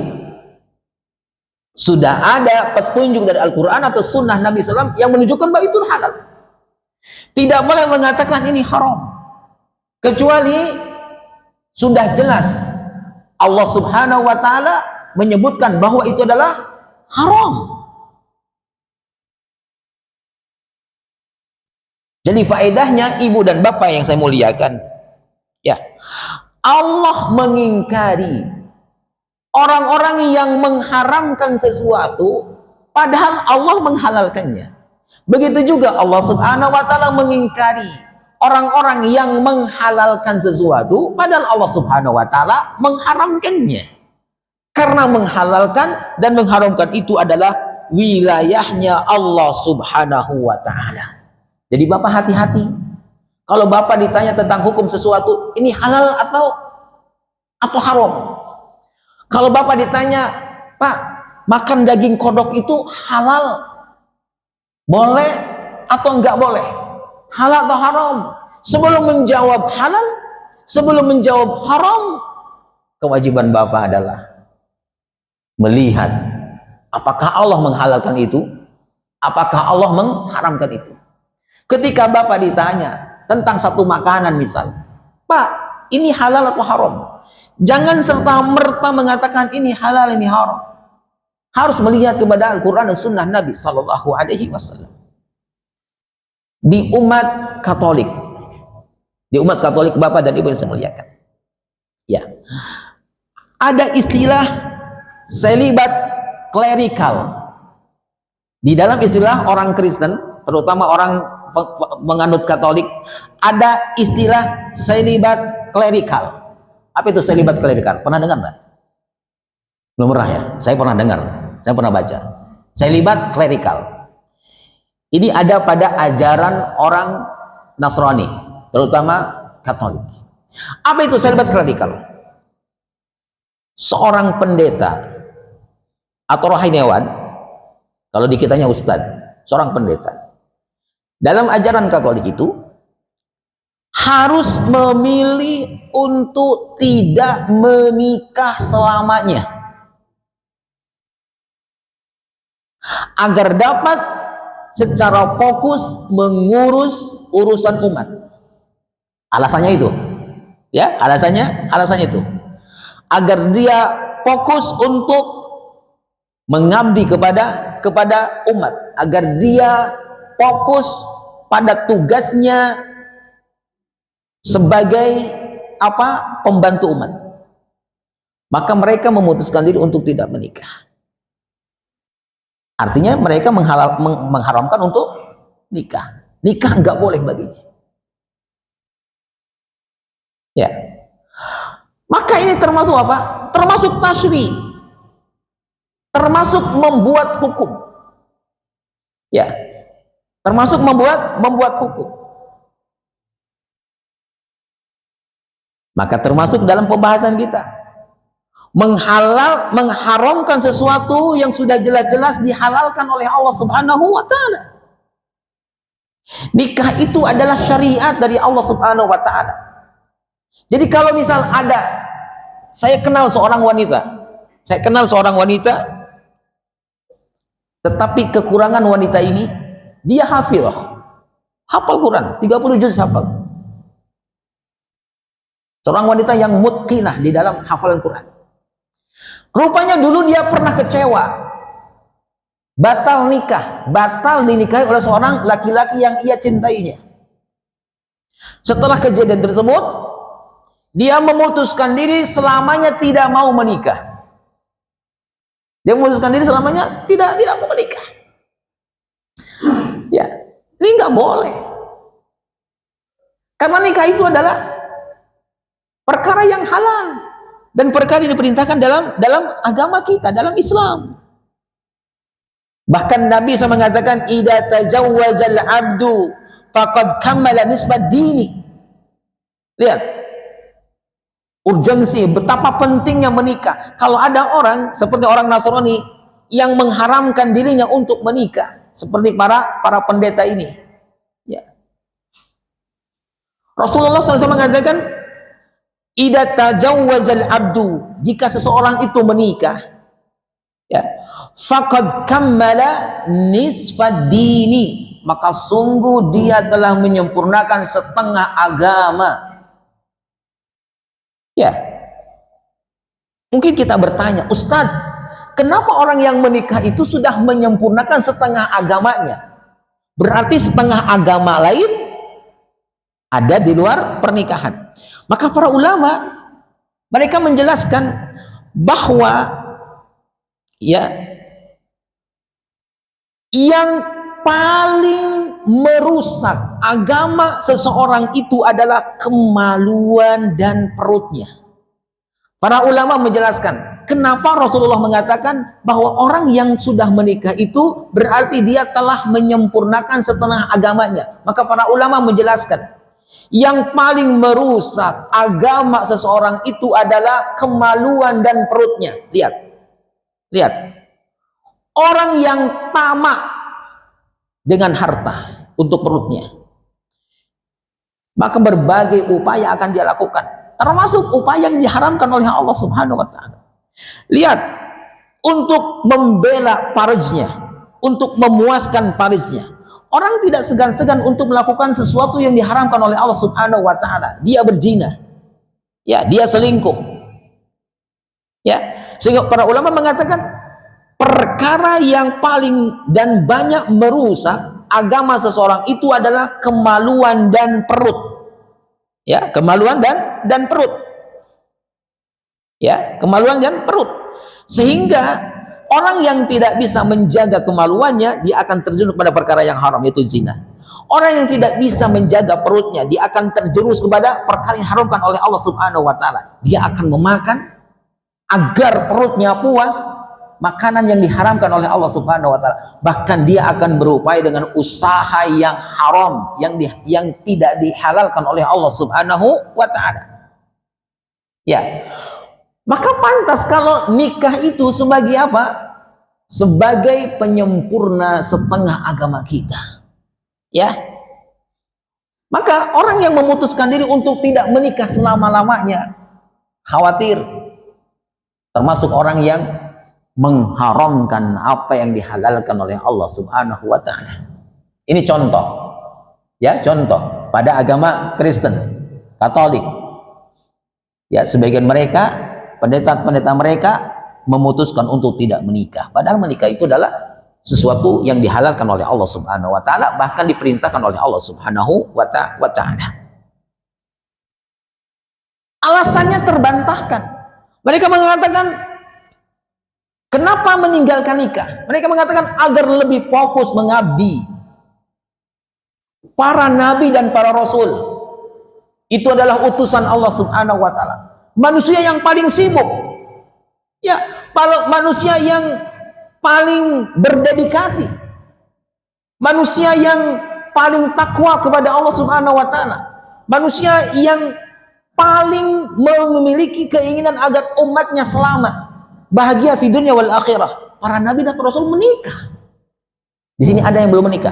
sudah ada petunjuk dari Al-Quran atau sunnah Nabi SAW yang menunjukkan bahwa itu halal. Tidak boleh mengatakan ini haram kecuali sudah jelas Allah Subhanahu wa Ta'ala menyebutkan bahwa itu adalah haram. Jadi faedahnya ibu dan bapak yang saya muliakan, ya, Allah mengingkari orang-orang yang mengharamkan sesuatu padahal Allah menghalalkannya. Begitu juga Allah Subhanahu wa Ta'ala mengingkari orang-orang yang menghalalkan sesuatu padahal Allah Subhanahu wa Ta'ala mengharamkannya. Karena menghalalkan dan mengharamkan itu adalah wilayahnya Allah Subhanahu wa Ta'ala. Jadi bapak hati-hati. Kalau bapak ditanya tentang hukum sesuatu, ini halal atau haram. Kalau bapak ditanya, Pak, makan daging kodok itu halal, boleh atau enggak boleh? Halal atau haram? Sebelum menjawab halal, sebelum menjawab haram, kewajiban bapak adalah melihat apakah Allah menghalalkan itu, apakah Allah mengharamkan itu. Ketika bapak ditanya tentang satu makanan misal, Pak, ini halal atau haram? Jangan serta-merta mengatakan ini halal, ini haram. Harus melihat kepada Al-Quran dan Sunnah Nabi Sallallahu Alaihi Wasallam. Di umat Katolik, bapak dan ibu yang saya muliakan, ya, ada istilah selibat klerikal. Di dalam istilah orang Kristen, terutama orang menganut Katolik, ada istilah selibat klerikal. Apa itu selibat klerikal? Pernah dengar nggak? Belum pernah ya? Saya pernah dengar, saya pernah baca. Selibat klerikal ini ada pada ajaran orang Nasrani, terutama Katolik. Apa itu selibat klerikal? Seorang pendeta atau rohaniawan, kalau di kitanya ustadz, seorang pendeta dalam ajaran Katolik itu harus memilih untuk tidak menikah selamanya agar dapat secara fokus mengurus urusan umat. Alasannya itu, ya, alasannya itu agar dia fokus untuk mengabdi kepada umat, agar dia fokus pada tugasnya sebagai pembantu umat. Maka mereka memutuskan diri untuk tidak menikah. Artinya mereka mengharamkan untuk nikah. Nikah nggak boleh baginya. Ya. Maka ini termasuk apa? Termasuk tasyri. Termasuk membuat hukum. Ya. Termasuk membuat hukum. Maka termasuk dalam pembahasan kita mengharamkan sesuatu yang sudah jelas-jelas dihalalkan oleh Allah Subhanahu wa Ta'ala. Nikah itu adalah syariat dari Allah Subhanahu wa Ta'ala. Jadi kalau misal saya kenal seorang wanita, tetapi kekurangan wanita ini, dia hafal Quran, 30 juz hafal. Seorang wanita yang mutqinah di dalam hafalan Quran. Rupanya dulu dia pernah kecewa, batal dinikahi oleh seorang laki-laki yang ia cintainya. Setelah kejadian tersebut, dia memutuskan diri selamanya tidak mau menikah. Dia memutuskan diri selamanya tidak mau menikah. Ya, ini nggak boleh. Karena nikah itu adalah perkara yang halal. Dan perkara ini diperintahkan dalam agama kita, dalam Islam. Bahkan Nabi SAW mengatakan, "Idza tajawwazal 'abdu faqad kammala nisbat dini." Lihat. urgensi, betapa pentingnya menikah. Kalau ada orang seperti orang Nasrani yang mengharamkan dirinya untuk menikah, seperti para pendeta ini, ya. Rasulullah SAW mengatakan, "Idza tajawwazal abdu," jika seseorang itu menikah, ya, faqad kammala nisfad dini, maka sungguh dia telah menyempurnakan setengah agama. Ya, mungkin kita bertanya, Ustadz, kenapa orang yang menikah itu sudah menyempurnakan setengah agamanya? Berarti setengah agama lain ada di luar pernikahan. Maka para ulama mereka menjelaskan bahwa ya, yang paling merusak agama seseorang itu adalah kemaluan dan perutnya. Para ulama menjelaskan kenapa Rasulullah mengatakan bahwa orang yang sudah menikah itu berarti dia telah menyempurnakan setengah agamanya. Maka para ulama menjelaskan yang paling merusak agama seseorang itu adalah kemaluan dan perutnya. Lihat, orang yang tamak dengan harta untuk perutnya, maka berbagai upaya akan dia lakukan, termasuk upaya yang diharamkan oleh Allah Subhanahu wa Ta'ala. Lihat, untuk membela farjnya, untuk memuaskan farjnya, orang tidak segan-segan untuk melakukan sesuatu yang diharamkan oleh Allah Subhanahu wa Ta'ala. Dia berzina, ya, dia selingkuh, ya. Sehingga para ulama mengatakan perkara yang paling dan banyak merusak agama seseorang itu adalah kemaluan dan perut. Ya, kemaluan dan perut. Ya, kemaluan dan perut. Sehingga orang yang tidak bisa menjaga kemaluannya, dia akan terjerumus pada perkara yang haram, yaitu zina. Orang yang tidak bisa menjaga perutnya, dia akan terjerumus kepada perkara yang diharamkan oleh Allah Subhanahu wa Ta'ala. Dia akan memakan agar perutnya puas makanan yang diharamkan oleh Allah Subhanahu wa Ta'ala. Bahkan dia akan berupaya dengan usaha yang haram, yang tidak dihalalkan oleh Allah Subhanahu wa Ta'ala. Ya. Maka pantas kalau nikah itu sebagai apa? Sebagai penyempurna setengah agama kita. Ya. Maka orang yang memutuskan diri untuk tidak menikah selama-lamanya khawatir termasuk orang yang mengharamkan apa yang dihalalkan oleh Allah Subhanahu wa Ta'ala. Ini contoh, ya, contoh pada agama Kristen, Katolik. Ya, sebagian mereka, pendeta-pendeta mereka memutuskan untuk tidak menikah, padahal menikah itu adalah sesuatu yang dihalalkan oleh Allah Subhanahu wa Ta'ala, bahkan diperintahkan oleh Allah Subhanahu wa Ta'ala. Alasannya terbantahkan. Mereka mengatakan, kenapa meninggalkan nikah? Mereka mengatakan agar lebih fokus mengabdi. Para nabi dan para rasul itu adalah utusan Allah Subhanahu wa Ta'ala. Manusia yang paling sibuk. Ya, manusia yang paling berdedikasi. Manusia yang paling takwa kepada Allah Subhanahu wa Ta'ala. Manusia yang paling memiliki keinginan agar umatnya selamat, bahagia di dunia wal akhirah. Para nabi dan rasul menikah. Di sini ada yang belum menikah.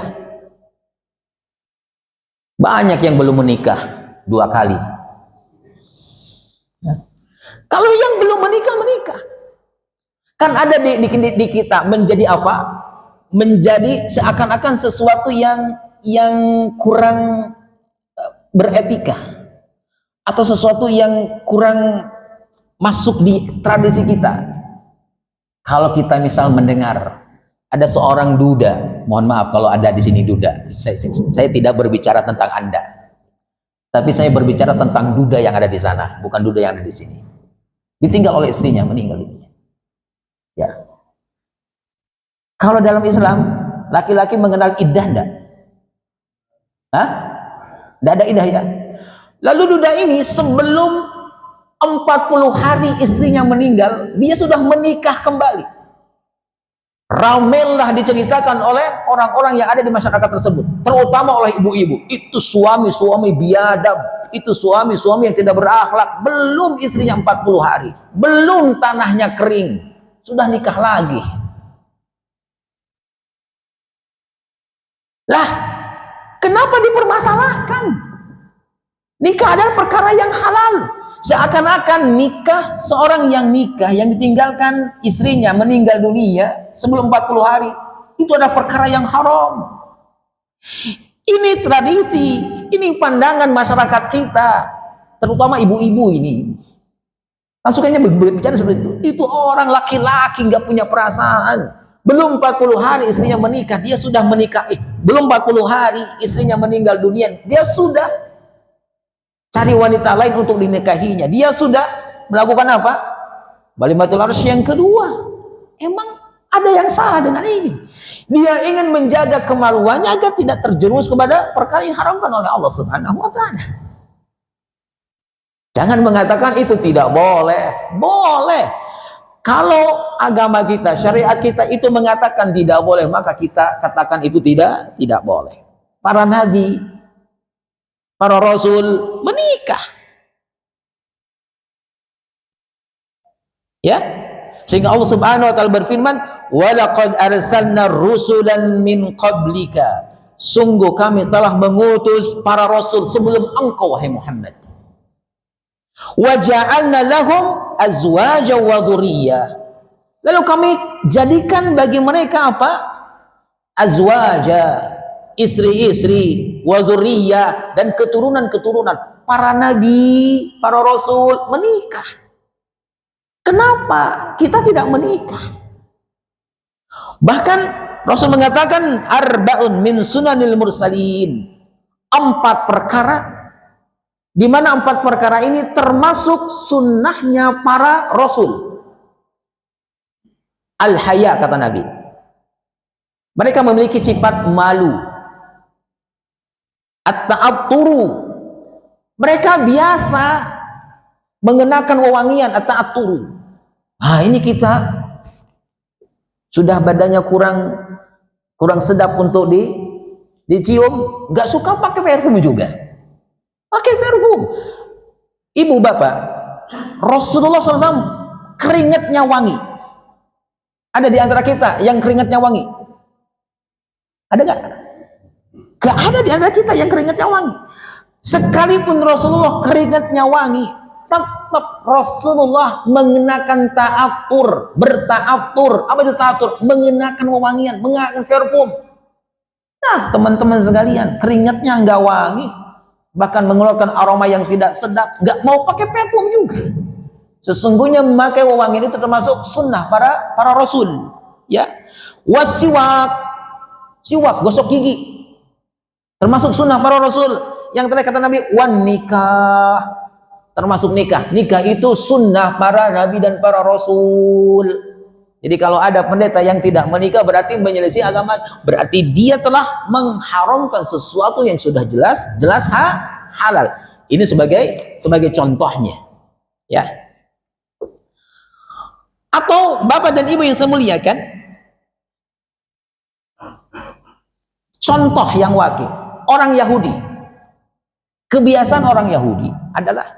Banyak yang belum menikah 2 kali. Ya. Kalau yang belum menikah, menikah. Kan ada di kita menjadi apa? Menjadi seakan-akan sesuatu yang kurang beretika, atau sesuatu yang kurang masuk di tradisi kita. Kalau kita misal mendengar ada seorang duda, mohon maaf kalau ada di sini duda, saya tidak berbicara tentang Anda, tapi saya berbicara tentang duda yang ada di sana, bukan duda yang ada di sini. Ditinggal oleh istrinya, meninggal dunia. Ya. Kalau dalam Islam, laki-laki mengenal iddah enggak? Hah? Enggak ada iddah ya? Lalu duda ini sebelum 40 hari istrinya meninggal, dia sudah menikah kembali. Ramelah diceritakan oleh orang-orang yang ada di masyarakat tersebut, terutama oleh ibu-ibu. Itu suami-suami biadab, itu suami-suami yang tidak berakhlak. Belum istrinya 40 hari, belum tanahnya kering, sudah nikah lagi. Lah, kenapa dipermasalahkan? Nikah adalah perkara yang halal. Seakan-akan nikah, seorang yang nikah yang ditinggalkan istrinya meninggal dunia sebelum 40 hari, itu adalah perkara yang haram. Ini tradisi, ini pandangan masyarakat kita, terutama ibu-ibu ini. Masukannya berbicara seperti itu. Itu orang laki-laki nggak punya perasaan. Belum 40 hari istrinya menikah, dia sudah menikah. Belum 40 hari istrinya meninggal dunia, dia sudah cari wanita lain untuk dinikahinya. Dia sudah melakukan apa? Walimatul arsy yang kedua. Emang ada yang salah dengan ini? Dia ingin menjaga kemaluannya agar tidak terjerumus kepada perkara yang diharamkan oleh Allah Subhanahu wa taala. Jangan mengatakan itu tidak boleh. Boleh. Kalau agama kita, syariat kita itu mengatakan tidak boleh, maka kita katakan itu tidak boleh. Para nabi, para rasul menikah. Ya. Sehingga Allah Subhanahu wa taala berfirman, "Wa laqad arsalna rusulan min qablika." Sungguh kami telah mengutus para rasul sebelum engkau wahai Muhammad. Wa ja'alna lahum azwaja wa dzurriyyah. Lalu kami jadikan bagi mereka apa? Azwaja, istri-istri, wa dzurriyyah, dan keturunan-keturunan. Para nabi, para rasul menikah. Kenapa kita tidak menikah? Bahkan Rasul mengatakan arba'un min sunanil mursalin. 4 perkara, di mana 4 perkara ini termasuk sunnahnya para rasul. Al-haya kata Nabi. Mereka memiliki sifat malu. At-ta'atturu. Mereka biasa mengenakan wewangian at-ta'atturu. Ini kita sudah badannya kurang sedap untuk dicium, nggak suka pakai parfum juga. Pakai parfum. Ibu bapak, Rasulullah SAW keringatnya wangi. Ada di antara kita yang keringatnya wangi? Ada nggak? Nggak ada di antara kita yang keringatnya wangi. Sekalipun Rasulullah keringatnya wangi, tetap Rasulullah mengenakan ta'atur, berta'atur. Apa itu ta'atur? Mengenakan wewangian, mengenakan parfum. Nah, teman-teman sekalian, keringatnya nggak wangi, bahkan mengeluarkan aroma yang tidak sedap, nggak mau pakai parfum juga. Sesungguhnya memakai wewangian itu termasuk sunnah para rasul. Ya, wasiwak, siwak, gosok gigi, termasuk sunnah para rasul. Yang terakhir kata Nabi, wan nikah, termasuk nikah. Nikah itu sunnah para nabi dan para rasul. Jadi kalau ada pendeta yang tidak menikah berarti menyelisih agama, berarti dia telah mengharamkan sesuatu yang sudah jelas halal. Ini sebagai contohnya, ya. Atau bapak dan ibu yang saya muliakan, contoh yang wakil orang Yahudi. Kebiasaan orang Yahudi adalah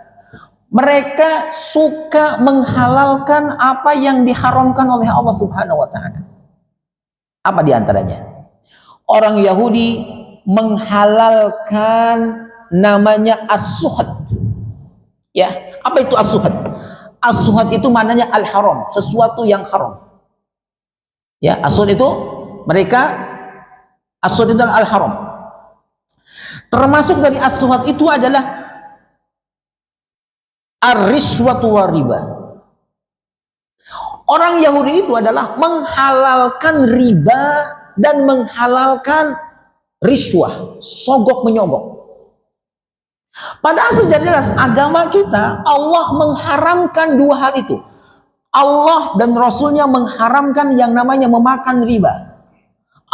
mereka suka menghalalkan apa yang diharamkan oleh Allah Subhanahu wa taala. Apa di antaranya? Orang Yahudi menghalalkan namanya as-suhad. Ya, apa itu as-suhad? As-suhad itu maknanya al-haram, sesuatu yang haram. Ya, as-suhad itu as-suhad itu al-haram. Termasuk dari as-suhad itu adalah ar-rishwatu wa riba. Orang Yahudi itu adalah menghalalkan riba dan menghalalkan rishwah, sogok menyogok. Padahal sudah jelas agama kita, Allah mengharamkan 2 hal itu. Allah dan Rasulnya mengharamkan yang namanya memakan riba.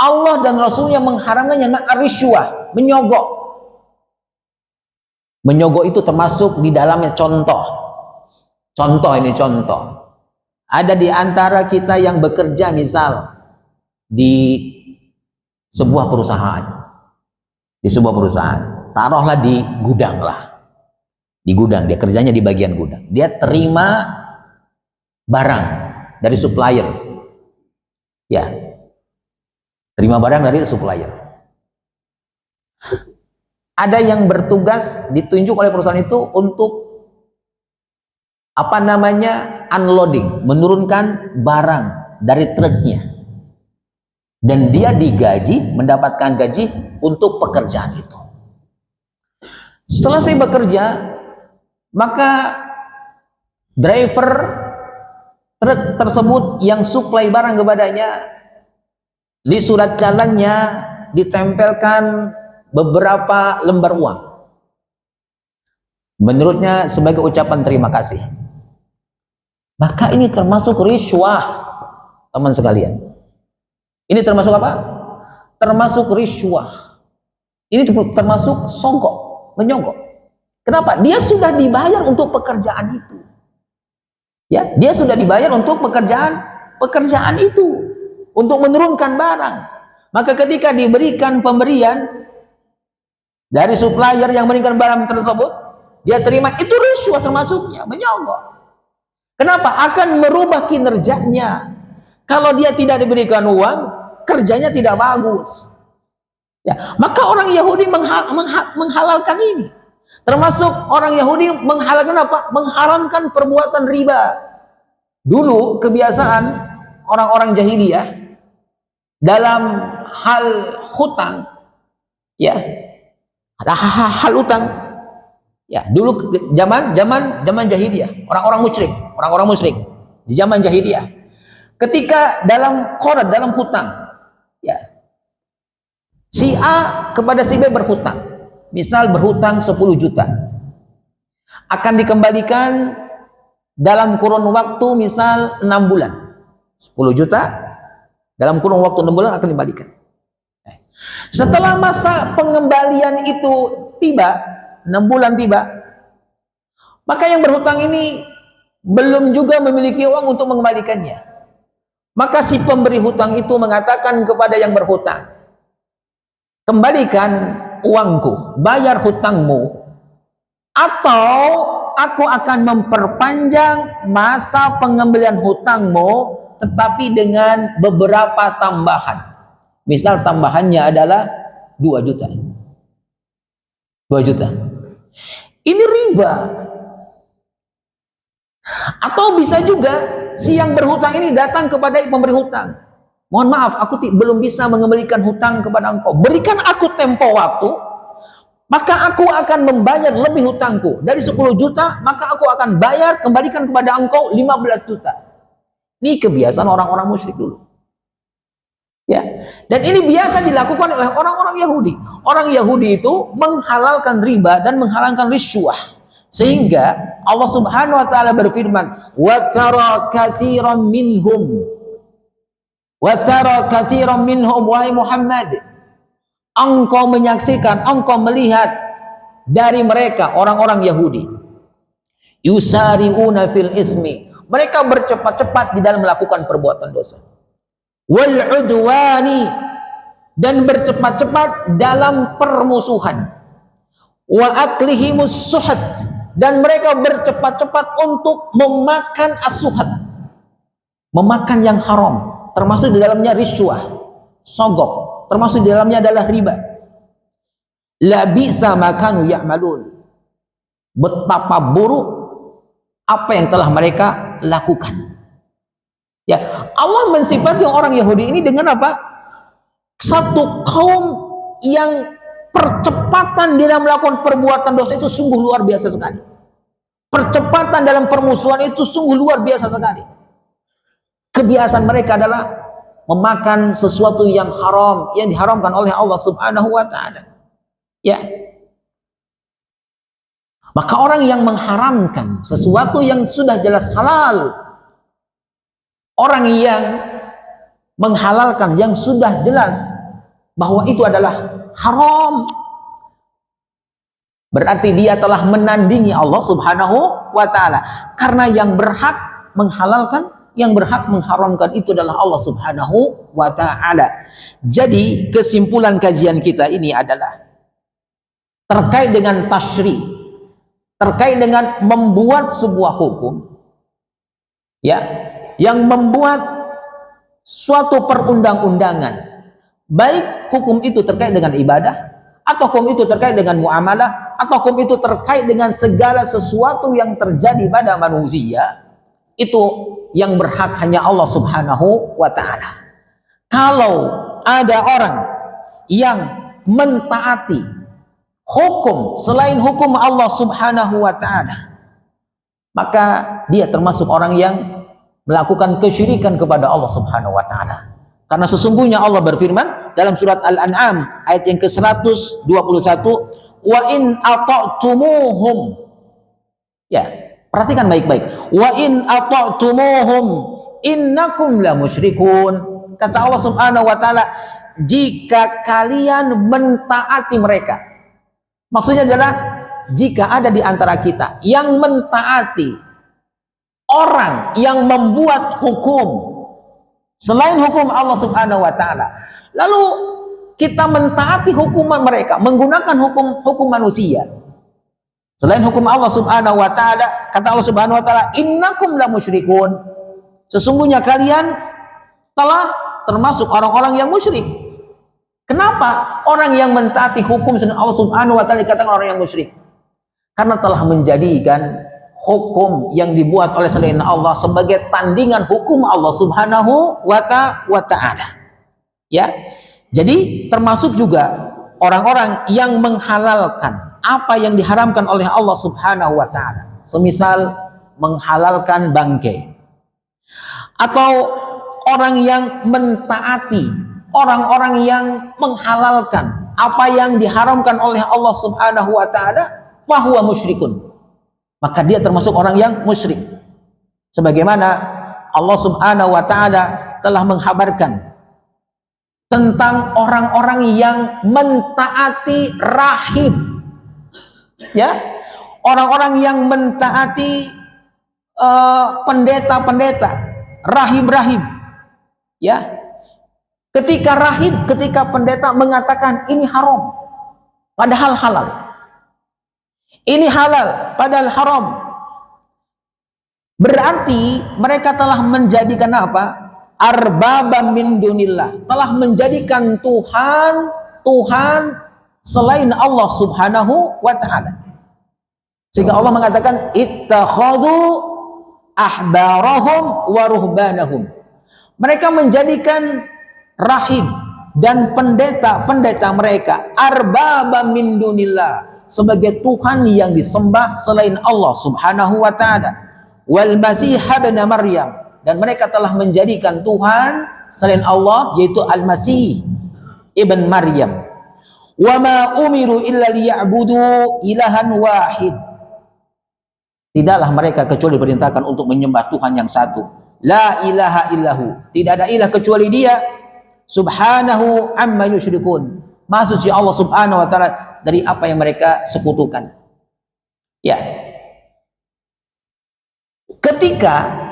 Allah dan Rasulnya mengharamkan yang namanya rishwah, menyogok. Menyogok itu termasuk di dalamnya contoh. Contoh. Ada di antara kita yang bekerja misal di sebuah perusahaan. Taruhlah di gudang lah. Di gudang, dia kerjanya di bagian gudang. Dia terima barang dari supplier. Ya, terima barang dari supplier. Ada yang bertugas ditunjuk oleh perusahaan itu untuk unloading, menurunkan barang dari truknya. Dan dia digaji, mendapatkan gaji untuk pekerjaan itu. Selesai bekerja, maka driver truk tersebut yang suplai barang kepadanya, di surat jalannya ditempelkan beberapa lembar uang. Menurutnya sebagai ucapan terima kasih. Maka ini termasuk riswah, teman sekalian. Ini termasuk apa? Termasuk riswah. Ini termasuk sogok, menyogok. Kenapa? Dia sudah dibayar untuk pekerjaan itu. Ya, dia sudah dibayar untuk pekerjaan itu, untuk menurunkan barang. Maka ketika diberikan pemberian dari supplier yang memberikan barang tersebut, dia terima, itu riswah termasuknya, menyogok. Kenapa? Akan merubah kinerjanya. Kalau dia tidak diberikan uang, kerjanya tidak bagus. Ya, maka orang Yahudi menghalalkan ini. Termasuk orang Yahudi menghalalkan apa? Mengharamkan perbuatan riba. Dulu kebiasaan orang-orang jahiliyah dalam hal hutang, ya, ada hal hutang. Ya, dulu zaman jahiliyah, orang-orang musyrik di zaman jahiliyah. Ketika dalam qard, dalam hutang, ya, si A kepada si B berhutang. Misal berhutang 10 juta. Akan dikembalikan dalam kurun waktu misal 6 bulan. 10 juta dalam kurun waktu 6 bulan akan dikembalikan. Setelah masa pengembalian itu tiba, 6 bulan tiba, maka yang berhutang ini belum juga memiliki uang untuk mengembalikannya. Maka si pemberi hutang itu mengatakan kepada yang berhutang, kembalikan uangku, bayar hutangmu, atau aku akan memperpanjang masa pengembalian hutangmu, tetapi dengan beberapa tambahan. Misal tambahannya adalah 2 juta. 2 juta. Ini riba. Atau bisa juga si yang berhutang ini datang kepada pemberi hutang. Mohon maaf, aku belum bisa mengembalikan hutang kepada engkau. Berikan aku tempo waktu, maka aku akan membayar lebih hutangku. Dari 10 juta, maka aku akan bayar, kembalikan kepada engkau 15 juta. Ini kebiasaan orang-orang musyrik dulu. Ya, dan ini biasa dilakukan oleh orang-orang Yahudi. Orang Yahudi itu menghalalkan riba dan menghalalkan riswah. Sehingga Allah Subhanahu wa taala berfirman, "Wa tara katsiran minhum." Wa tara katsiran minhum, wahai Muhammad, engkau menyaksikan, engkau melihat dari mereka orang-orang Yahudi, yusari'una fil itsmi, mereka bercepat-cepat di dalam melakukan perbuatan dosa, wal udwani, dan bercepat-cepat dalam permusuhan, wa aklihimus suhat, dan mereka bercepat-cepat untuk memakan as-suhat, memakan yang haram, termasuk di dalamnya riswah, sogok, termasuk di dalamnya adalah riba. La bi'sa ma kanu ya'malun, betapa buruk apa yang telah mereka lakukan. Ya, Allah mensifati orang Yahudi ini dengan apa? Satu kaum yang percepatan di dalam melakukan perbuatan dosa itu sungguh luar biasa sekali. Percepatan dalam permusuhan itu sungguh luar biasa sekali. Kebiasaan mereka adalah memakan sesuatu yang haram, yang diharamkan oleh Allah Subhanahu wa taala. Ya. Maka orang yang mengharamkan sesuatu yang sudah jelas halal, orang yang menghalalkan yang sudah jelas bahwa itu adalah haram, berarti dia telah menandingi Allah Subhanahu wa taala. Karena yang berhak menghalalkan, yang berhak mengharamkan itu adalah Allah Subhanahu wa taala. Jadi kesimpulan kajian kita ini adalah terkait dengan tasyri, terkait dengan membuat sebuah hukum, ya, yang membuat suatu perundang-undangan, baik hukum itu terkait dengan ibadah, atau hukum itu terkait dengan muamalah, atau hukum itu terkait dengan segala sesuatu yang terjadi pada manusia, itu yang berhak hanya Allah Subhanahu wa ta'ala. Kalau ada orang yang mentaati hukum selain hukum Allah Subhanahu wa ta'ala, maka dia termasuk orang yang melakukan kesyirikan kepada Allah Subhanahu wa ta'ala. Karena sesungguhnya Allah berfirman dalam surat Al-An'am ayat yang ke-121, wa in ata'tumuhum, ya, perhatikan baik-baik, wa in ata'tumuhum innakum la musyrikun. Kata Allah Subhanahu wa ta'ala, jika kalian mentaati mereka, maksudnya adalah jika ada di antara kita yang mentaati orang yang membuat hukum selain hukum Allah Subhanahu wa ta'ala, lalu kita mentaati hukuman mereka menggunakan hukum manusia selain hukum Allah Subhanahu wa ta'ala, kata Allah Subhanahu wa ta'ala, innakum la musyrikun, sesungguhnya kalian telah termasuk orang-orang yang musyrik. Kenapa orang yang mentaati hukum selain Allah Subhanahu wa ta'ala dikatakan orang yang musyrik? Karena telah menjadikan hukum yang dibuat oleh selain Allah sebagai tandingan hukum Allah Subhanahu wa ta'ala. Ya. Jadi termasuk juga orang-orang yang menghalalkan apa yang diharamkan oleh Allah Subhanahu wa ta'ala. Semisal menghalalkan bangkai. Atau orang yang mentaati orang-orang yang menghalalkan apa yang diharamkan oleh Allah Subhanahu wa ta'ala, fahuwa musyrikun, maka dia termasuk orang yang musyrik. Sebagaimana Allah Subhanahu wa ta'ala telah menghabarkan tentang orang-orang yang mentaati rahib, ya, orang-orang yang mentaati pendeta-pendeta, rahib-rahib, ya, ketika pendeta mengatakan ini haram padahal halal, ini halal padahal haram, berarti mereka telah menjadikan apa? Arbabam min dunillah, telah menjadikan Tuhan selain Allah Subhanahu wa ta'ala. Sehingga Allah mengatakan ittakhadhu ahbarahum wa ruhbanahum, mereka menjadikan rahib dan pendeta-pendeta mereka arbabam min dunillah, sebagai Tuhan yang disembah selain Allah Subhanahu wa ta'ala. Wal Masih ibn Maryam, dan mereka telah menjadikan Tuhan selain Allah, yaitu Al-Masih ibn Maryam. Wa ma umiru illa liya'budu ilahan wahid, tidaklah mereka kecuali diperintahkan untuk menyembah Tuhan yang satu, la ilaha illahu, tidak ada ilah kecuali dia, subhanahu amma yusyrikun, maha suci Allah Subhanahu wa ta'ala dari apa yang mereka sekutukan. Ya, ketika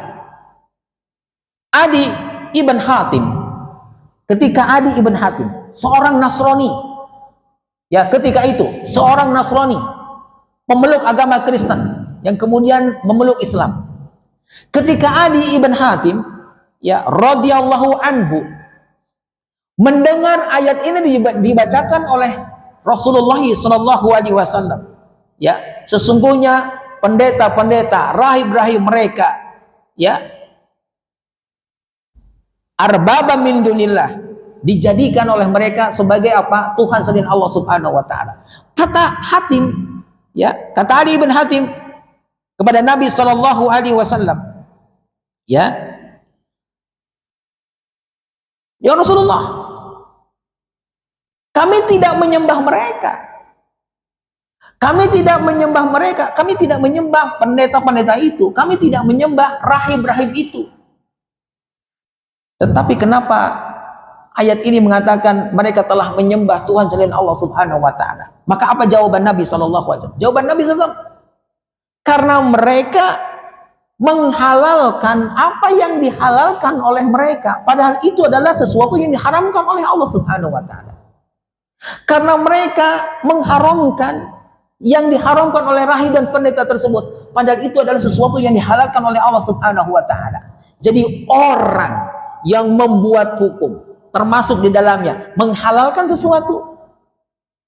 Adi ibn Hatim, seorang Nasrani, ya, ketika itu seorang Nasrani pemeluk agama Kristen yang kemudian memeluk Islam. Ketika Adi ibn Hatim, ya, radhiyallahu anhu, mendengar ayat ini dibacakan oleh Rasulullah sallallahu alaihi wasallam, ya, sesungguhnya pendeta-pendeta, rahib-rahib mereka, ya, arbaba min dunillah, dijadikan oleh mereka sebagai apa? Tuhan selain Allah Subhanahu wa ta'ala. Kata Hatim, ya, kata Ali bin Hatim kepada Nabi sallallahu alaihi wasallam, ya, ya Rasulullah, kami tidak menyembah mereka. Kami tidak menyembah mereka. Kami tidak menyembah pendeta-pendeta itu. Kami tidak menyembah rahib-rahib itu. Tetapi kenapa ayat ini mengatakan mereka telah menyembah Tuhan selain Allah Subhanahu wa ta'ala? Maka apa jawaban Nabi SAW? Jawaban Nabi SAW, karena mereka menghalalkan apa yang dihalalkan oleh mereka, padahal itu adalah sesuatu yang diharamkan oleh Allah Subhanahu wa ta'ala. Karena mereka mengharamkan yang diharamkan oleh rahi dan pendeta tersebut, padahal itu adalah sesuatu yang dihalalkan oleh Allah Subhanahu wa taala. Jadi orang yang membuat hukum termasuk di dalamnya menghalalkan sesuatu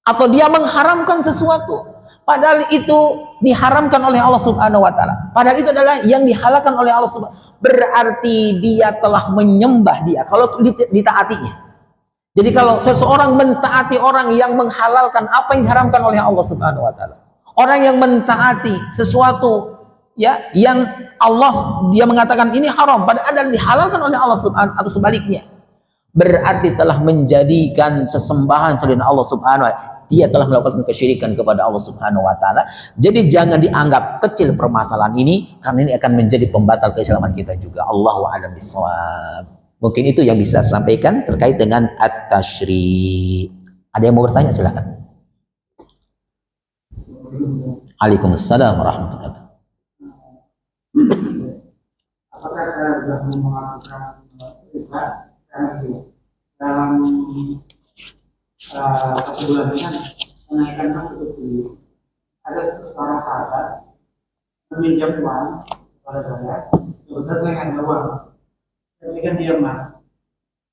atau dia mengharamkan sesuatu, padahal itu diharamkan oleh Allah Subhanahu wa taala, padahal itu adalah yang dihalalkan oleh Allah Subhanahu, berarti dia telah menyembah dia kalau ditaatinya. Jadi kalau seseorang mentaati orang yang menghalalkan apa yang diharamkan oleh Allah Subhanahu wa taala, orang yang mentaati sesuatu ya yang Allah dia mengatakan ini haram padahal adalah dihalalkan oleh Allah Subhanahu atau sebaliknya, berarti telah menjadikan sesembahan selain Allah Subhanahu wa taala. Dia telah melakukan kesyirikan kepada Allah Subhanahu wa taala. Jadi jangan dianggap kecil permasalahan ini, karena ini akan menjadi pembatal keislaman kita juga. Allahu a'lam bishawab. Mungkin itu yang bisa saya sampaikan terkait dengan at-tasyri'. Ada yang mau bertanya, silakan. Waalaikumsalam warahmatullahi wabarakatuh. Apakah saya sudah melakukan ibadah dalam satu bulan dengan menaikkan satu tinggi? Ada seorang sahabat meminjam uang kepada saya, kebetulan saya ada uang. Saya berikan dia emas,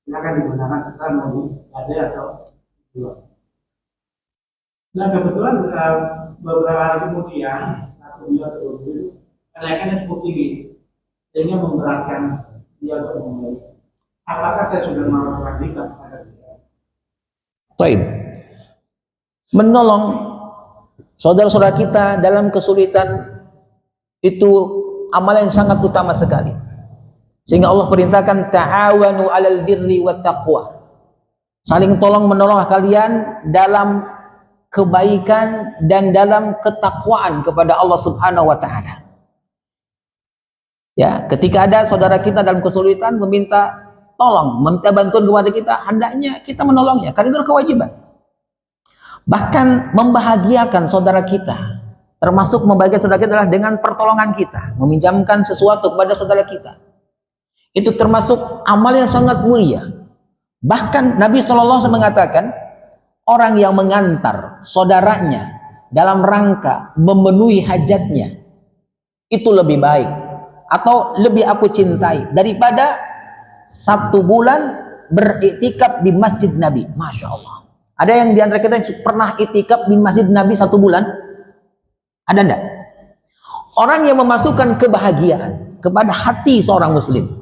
silakan digunakan setelah mau ada atau jual. Nah kebetulan beberapa hari kemudian, satu bulan kemudian, kenaikannya cukup tinggi sehingga memberatkan dia untuk membeli. Apakah saya sudah melakukan riba pada dia? Baik. Menolong saudara-saudara kita dalam kesulitan itu amalan yang sangat utama sekali. Sehingga Allah perintahkan ta'awanu 'alal birri wat taqwa. Saling tolong menolonglah kalian dalam kebaikan dan dalam ketakwaan kepada Allah Subhanahu wa taala. Ya, ketika ada saudara kita dalam kesulitan meminta tolong, meminta bantuan kepada kita, hendaknya kita menolongnya, karena itu kewajiban. Bahkan membahagiakan saudara kita, termasuk membahagiakan saudara kita adalah dengan pertolongan kita, meminjamkan sesuatu kepada saudara kita. Itu termasuk amal yang sangat mulia. Bahkan Nabi SAW mengatakan, orang yang mengantar saudaranya dalam rangka memenuhi hajatnya, itu lebih baik atau lebih aku cintai daripada 1 bulan beriktikaf di masjid Nabi. Masya Allah. Ada yang di antara kita yang pernah iktikaf di masjid Nabi 1 bulan? Ada enggak? Orang yang memasukkan kebahagiaan kepada hati seorang muslim,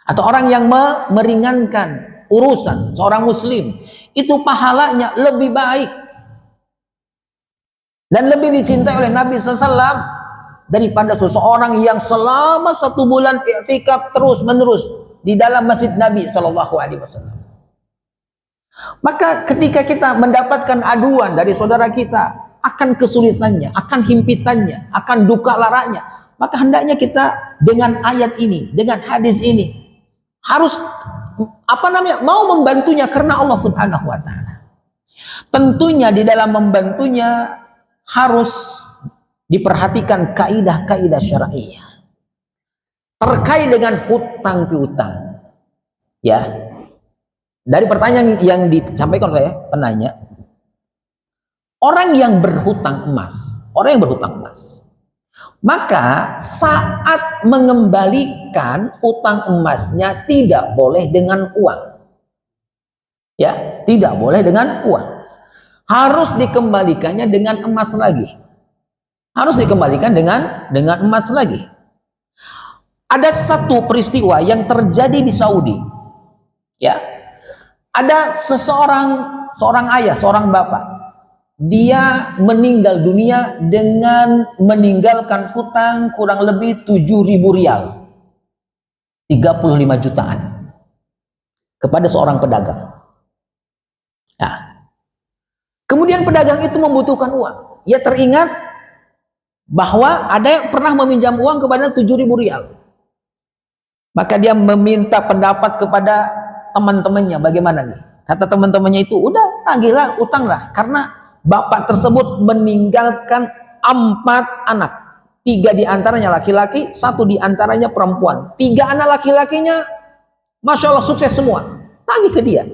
atau orang yang meringankan urusan seorang muslim, itu pahalanya lebih baik dan lebih dicintai oleh Nabi SAW daripada seseorang yang selama 1 bulan iktikaf terus menerus di dalam masjid Nabi SAW. Maka ketika kita mendapatkan aduan dari saudara kita akan kesulitannya, akan himpitannya, akan duka laranya, maka hendaknya kita dengan ayat ini, dengan hadis ini harus mau membantunya karena Allah Subhanahu wa taala. Tentunya di dalam membantunya harus diperhatikan kaidah-kaidah syar'iyyah terkait dengan hutang piutang. Ya. Dari pertanyaan yang disampaikan oleh penanya, orang yang berhutang emas, maka saat mengembalikan utang emasnya tidak boleh dengan uang. Ya, tidak boleh dengan uang. Harus dikembalikannya dengan emas lagi. Harus dikembalikan dengan emas lagi. Ada satu peristiwa yang terjadi di Saudi. Ya. Ada seorang ayah, seorang bapak. Dia meninggal dunia dengan meninggalkan hutang kurang lebih 7.000 rial, 35 jutaan kepada seorang pedagang. Nah, kemudian pedagang itu membutuhkan uang. Ia teringat bahwa ada yang pernah meminjam uang kepada 7.000 rial. Maka dia meminta pendapat kepada teman-temannya, bagaimana nih? Kata teman-temannya itu, udah tagihlah, utanglah, karena bapak tersebut meninggalkan 4 anak. 3 diantaranya laki-laki, 1 diantaranya perempuan. 3 anak laki-lakinya, Masya Allah sukses semua. Tagih ke dia.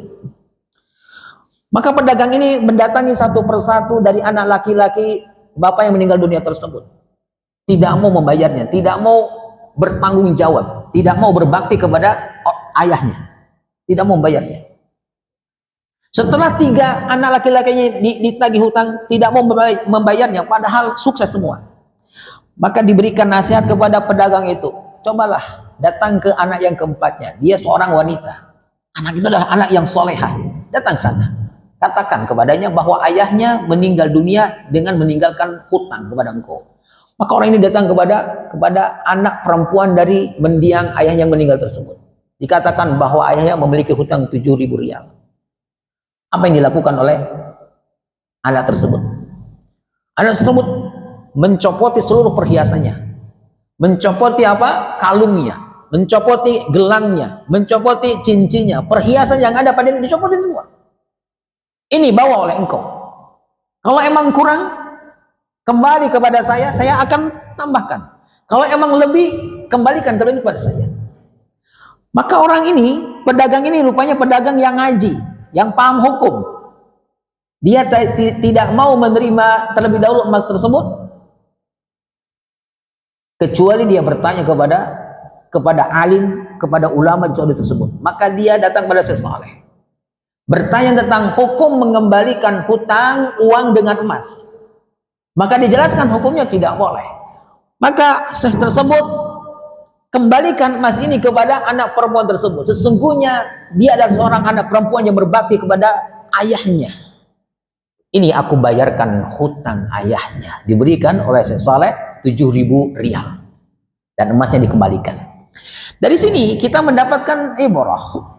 Maka pedagang ini mendatangi satu persatu dari anak laki-laki bapak yang meninggal dunia tersebut. Tidak mau membayarnya, tidak mau bertanggung jawab, tidak mau berbakti kepada ayahnya, tidak mau membayarnya. Setelah 3 anak laki-lakinya ditagih hutang, tidak mau membayarnya, padahal sukses semua. Maka diberikan nasihat kepada pedagang itu, cobalah datang ke anak yang keempatnya. Dia seorang wanita. Anak itu adalah anak yang solehah. Datang sana. Katakan kepadanya bahwa ayahnya meninggal dunia dengan meninggalkan hutang kepada engkau. Maka orang ini datang kepada anak perempuan dari mendiang ayah yang meninggal tersebut. Dikatakan bahwa ayahnya memiliki hutang 7.000 rial. Apa yang dilakukan oleh anak tersebut? Anak tersebut mencopoti seluruh perhiasannya, mencopoti apa? Kalungnya, mencopoti gelangnya, mencopoti cincinnya, perhiasan yang ada pada ini dicopotin semua. Ini bawa oleh engkau. Kalau emang kurang, kembali kepada saya akan tambahkan. Kalau emang lebih, kembalikan lebih kepada saya. Maka orang ini, pedagang ini rupanya pedagang yang ngaji, yang paham hukum. Dia tidak mau menerima terlebih dahulu emas tersebut, kecuali dia bertanya kepada alim, kepada ulama di Saudi tersebut. Maka dia datang kepada Syekh Saleh, bertanya tentang hukum mengembalikan hutang uang dengan emas. Maka dijelaskan hukumnya tidak boleh. Maka Syekh tersebut kembalikan emas ini kepada anak perempuan tersebut. Sesungguhnya dia adalah seorang anak perempuan yang berbakti kepada ayahnya. Ini aku bayarkan hutang ayahnya. Diberikan oleh Syekh Saleh 7.000 rial. Dan emasnya dikembalikan. Dari sini kita mendapatkan ibrah.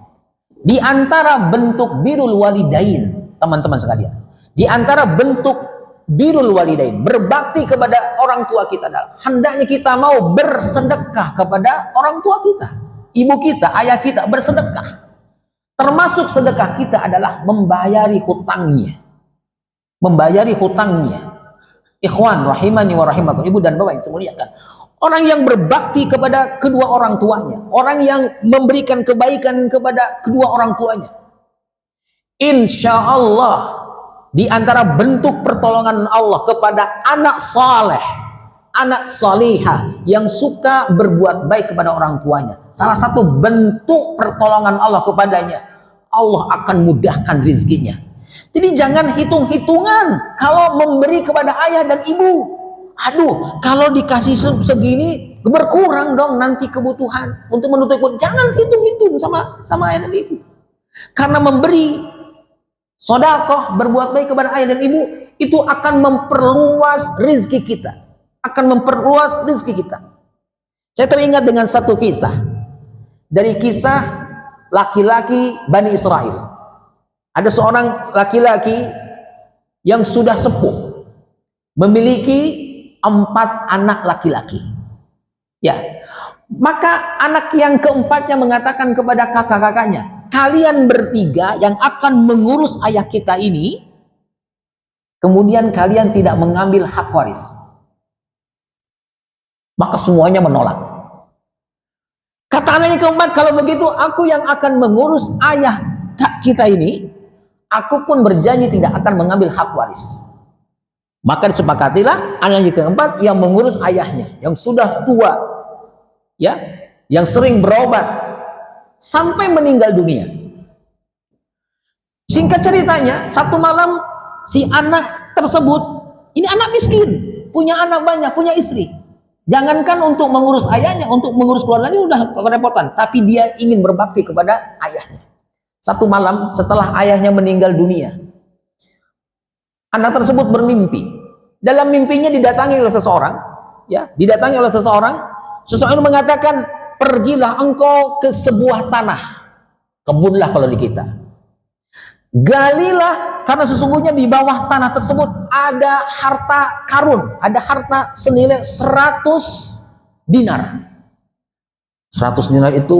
Di antara bentuk birrul walidain, teman-teman sekalian. Di antara bentuk birrul walidain, berbakti kepada orang tua kita adalah hendaknya kita mau bersedekah kepada orang tua kita, ibu kita, ayah kita, bersedekah. Termasuk sedekah kita adalah membayari hutangnya. Membayari hutangnya. Ikhwan rahimani wa rahimakum, ibu dan bapak yang saya muliakan. Orang yang berbakti kepada kedua orang tuanya, orang yang memberikan kebaikan kepada kedua orang tuanya, insya Allah di antara bentuk pertolongan Allah kepada anak saleh, anak salihah yang suka berbuat baik kepada orang tuanya, salah satu bentuk pertolongan Allah kepadanya, Allah akan mudahkan rizkinya. Jadi jangan hitung-hitungan kalau memberi kepada ayah dan ibu. Aduh, kalau dikasih segini berkurang dong nanti kebutuhan untuk menutup. Jangan hitung-hitung sama ayah dan ibu. Karena memberi sedekah, berbuat baik kepada ayah dan ibu, itu akan memperluas rizki kita. Akan memperluas rizki kita. Saya teringat dengan satu kisah. Dari kisah laki-laki Bani Israel. Ada seorang laki-laki yang sudah sepuh. Memiliki 4 anak laki-laki. Ya. Maka anak yang keempatnya mengatakan kepada kakak-kakaknya, kalian bertiga yang akan mengurus ayah kita ini, kemudian kalian tidak mengambil hak waris. Maka semuanya menolak. Kata anak yang keempat, kalau begitu aku yang akan mengurus ayah kita ini, aku pun berjanji tidak akan mengambil hak waris. Maka disepakatilah anak yang keempat yang mengurus ayahnya, yang sudah tua, ya, yang sering berobat sampai meninggal dunia. Singkat ceritanya, satu malam si anak tersebut, ini anak miskin, punya anak banyak, punya istri. Jangankan untuk mengurus ayahnya, untuk mengurus keluarganya udah kerepotan, tapi dia ingin berbakti kepada ayahnya. Satu malam setelah ayahnya meninggal dunia, anak tersebut bermimpi. Dalam mimpinya didatangi oleh seseorang, ya, didatangi oleh seseorang. Seseorang itu mengatakan, pergilah engkau ke sebuah tanah, kebunlah kalau di kita. Galilah, karena sesungguhnya di bawah tanah tersebut ada harta karun, ada harta senilai 100 dinar. 100 dinar itu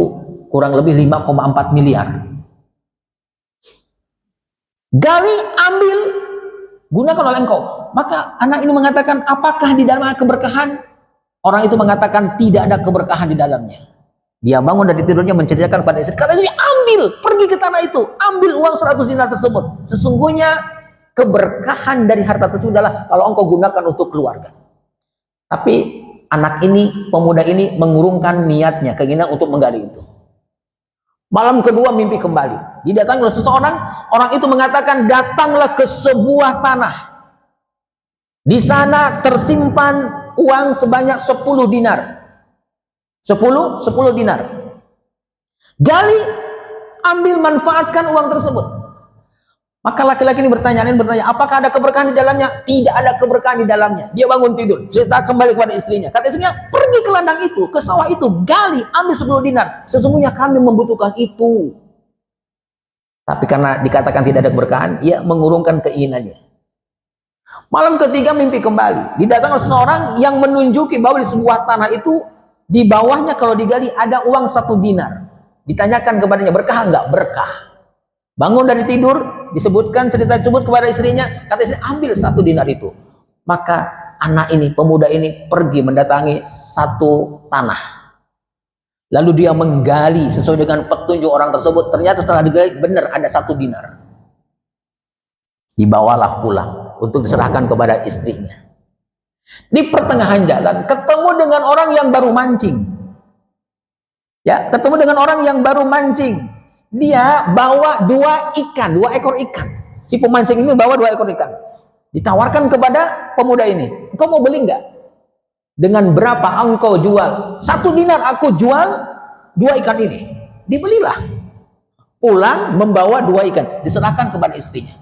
kurang lebih 5,4 miliar. Gali, ambil, gunakan oleh engkau. Maka anak ini mengatakan, apakah di dalam keberkahan? Orang itu mengatakan tidak ada keberkahan di dalamnya. Dia bangun dari tidurnya menceritakan kepada istri, kata istri, ambil, pergi ke tanah itu, ambil uang 100 dinar tersebut. Sesungguhnya keberkahan dari harta tersebut adalah kalau engkau gunakan untuk keluarga. Tapi anak ini, pemuda ini mengurungkan niatnya, keinginan untuk menggali itu. Malam kedua mimpi kembali. Didatangi oleh seseorang, orang itu mengatakan, datanglah ke sebuah tanah. Di sana tersimpan uang sebanyak 10 dinar. 10 dinar. Gali, ambil, manfaatkan uang tersebut. Maka laki-laki ini bertanya, apakah ada keberkahan di dalamnya? Tidak ada keberkahan di dalamnya. Dia bangun tidur, cerita kembali kepada istrinya. Kata istrinya, pergi ke ladang itu, ke sawah itu, gali, ambil 10 dinar. Sesungguhnya kami membutuhkan itu. Tapi karena dikatakan tidak ada keberkahan, ia mengurungkan keinginannya. Malam ketiga mimpi kembali. Didatangkan seseorang yang menunjuki bahwa di sebuah tanah itu, di bawahnya kalau digali ada uang 1 dinar. Ditanyakan kepadanya, berkah enggak? Berkah. Bangun dari tidur, disebutkan cerita tersebut kepada istrinya, kata istri, ambil 1 dinar itu. Maka anak ini, pemuda ini pergi mendatangi satu tanah. Lalu dia menggali sesuai dengan petunjuk orang tersebut. Ternyata setelah digali, benar ada 1 dinar. Dibawalah pulang untuk diserahkan kepada istrinya. Di pertengahan jalan, ketemu dengan orang yang baru mancing. Ya, ketemu dengan orang yang baru mancing. Dia bawa 2 ekor ikan. Si pemancing ini bawa 2 ekor ikan. Ditawarkan kepada pemuda ini, engkau mau beli enggak? Dengan berapa engkau jual? 1 dinar aku jual 2 ikan ini. Dibelilah. Pulang membawa 2 ikan, diserahkan kepada istrinya.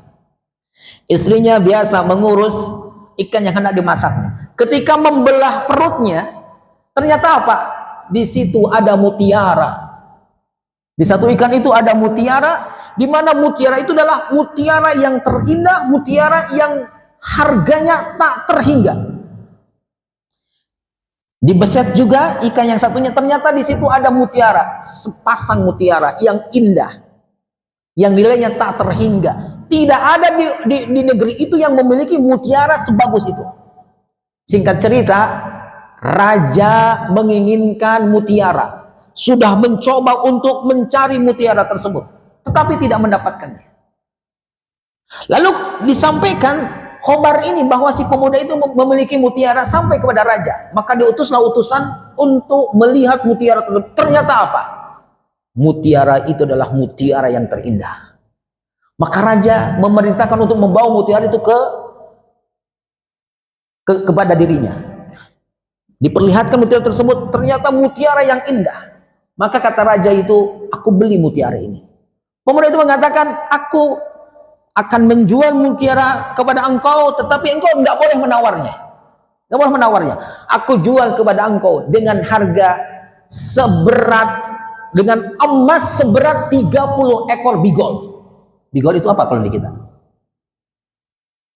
Istrinya biasa mengurus ikan yang hendak dimasaknya. Ketika membelah perutnya, ternyata apa? Di situ ada mutiara. Di satu ikan itu ada mutiara, di mana mutiara itu adalah mutiara yang terindah, mutiara yang harganya tak terhingga. Dibeset juga ikan yang satunya, ternyata di situ ada mutiara, sepasang mutiara yang indah, yang nilainya tak terhingga. Tidak ada di negeri itu yang memiliki mutiara sebagus itu. Singkat cerita, raja menginginkan mutiara. Sudah mencoba untuk mencari mutiara tersebut, tetapi tidak mendapatkannya. Lalu disampaikan khobar ini bahwa si pemuda itu memiliki mutiara sampai kepada raja. Maka diutuslah utusan untuk melihat mutiara tersebut. Ternyata apa? Mutiara itu adalah mutiara yang terindah. Maka raja memerintahkan untuk membawa mutiara itu kepada dirinya. Diperlihatkan mutiara tersebut, ternyata mutiara yang indah. Maka kata raja itu, aku beli mutiara ini. Pemuda itu mengatakan, aku akan menjual mutiara kepada engkau, tetapi engkau tidak boleh menawarnya. Tidak boleh menawarnya. Aku jual kepada engkau dengan harga dengan emas seberat 30 ekor bigol. Bigol itu apa kalau di kita?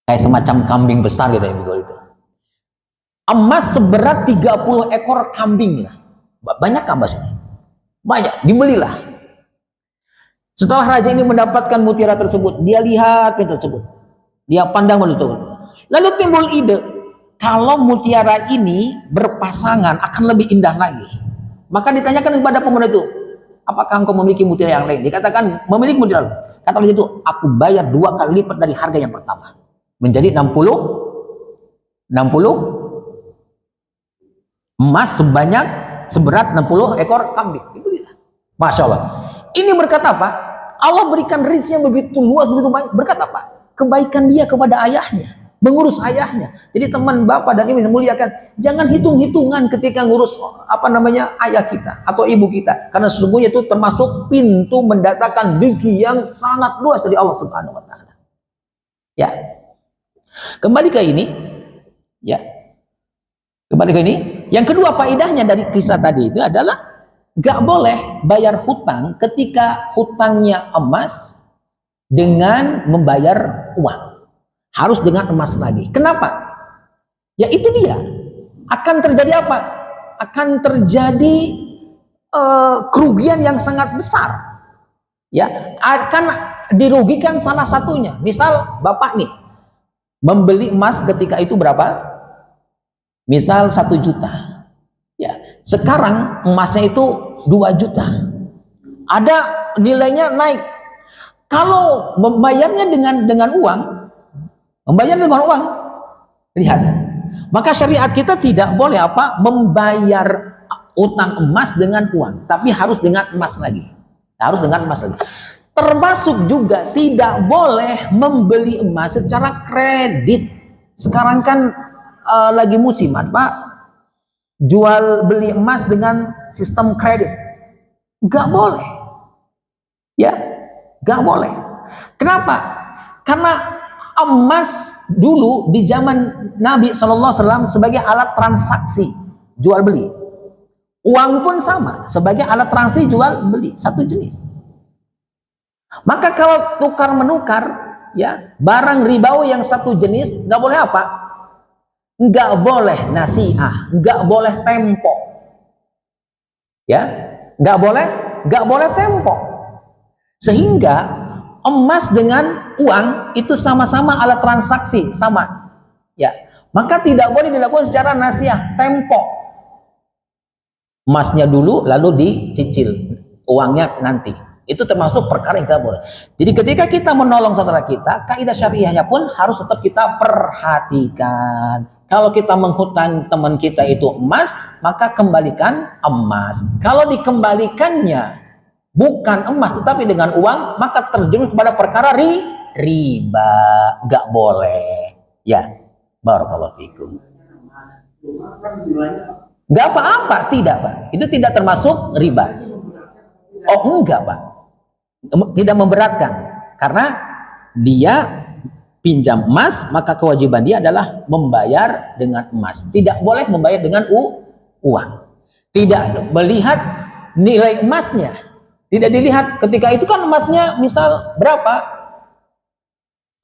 Kayak semacam kambing besar gitu ya, bigol itu. Emas seberat 30 ekor kambing. Banyak emas ini. Banyak, dibelilah. Setelah raja ini mendapatkan mutiara tersebut, dia lihat tersebut, dia pandang tersebut. Lalu timbul ide, kalau mutiara ini berpasangan akan lebih indah lagi. Maka ditanyakan kepada pemuda itu, apakah engkau memiliki mutiara yang lain? Dikatakan memiliki mutiara. Kata raja itu, aku bayar 2 kali lipat dari harga yang pertama, menjadi 60 emas seberat 60 ekor kambing. Masya Allah. Ini berkata apa? Allah berikan rizkinya begitu luas, begitu banyak. Berkata apa? Kebaikan dia kepada ayahnya, mengurus ayahnya. Jadi teman bapak dan ibu yang muliakan, jangan hitung-hitungan ketika ngurus ayah kita atau ibu kita, karena sesungguhnya itu termasuk pintu mendatangkan rezeki yang sangat luas dari Allah Subhanahu Wa Taala. Ya, kembali ke ini. Ya, kembali ke ini. Yang kedua faedahnya dari kisah tadi itu adalah gak boleh bayar hutang ketika hutangnya emas dengan membayar uang. Harus dengan emas lagi. Kenapa? Ya itu dia. Akan terjadi apa? Akan terjadi kerugian yang sangat besar. Ya, akan dirugikan salah satunya. Misal bapak nih membeli emas ketika itu berapa? Misal 1 juta. Ya, sekarang emasnya itu 2 juta. Ada nilainya naik. Kalau membayarnya dengan uang, lihat. Maka syariat kita tidak boleh membayar utang emas dengan uang, tapi harus dengan emas lagi. Termasuk juga tidak boleh membeli emas secara kredit. Sekarang kan lagi musiman, Pak, jual beli emas dengan sistem kredit. Nggak boleh. Ya, nggak boleh. Kenapa? Karena emas dulu di zaman Nabi SAW sebagai alat transaksi jual beli. Uang pun sama sebagai alat transaksi jual beli, satu jenis. Maka kalau tukar menukar, ya, barang ribawi yang satu jenis, nggak boleh apa? Nggak boleh nasiah, nggak boleh tempo. Ya, nggak boleh tempo. Sehingga emas dengan uang itu sama-sama alat transaksi, sama. Ya, maka tidak boleh dilakukan secara nasiah, tempo. Emasnya dulu lalu dicicil, uangnya nanti. Itu termasuk perkara yang tidak boleh. Jadi ketika kita menolong saudara kita, kaidah syariahnya pun harus tetap kita perhatikan. Kalau kita menghutang teman kita itu emas, maka kembalikan emas. Kalau dikembalikannya bukan emas tetapi dengan uang, maka terjerumus kepada perkara riba, nggak boleh. Ya, barakallahu fikum. Nggak apa-apa, tidak, Pak. Itu tidak termasuk riba. Oh, enggak, Pak. Tidak memberatkan, karena dia pinjam emas, maka kewajiban dia adalah membayar dengan emas. Tidak boleh membayar dengan uang. Tidak melihat nilai emasnya. Tidak dilihat ketika itu kan emasnya misal berapa?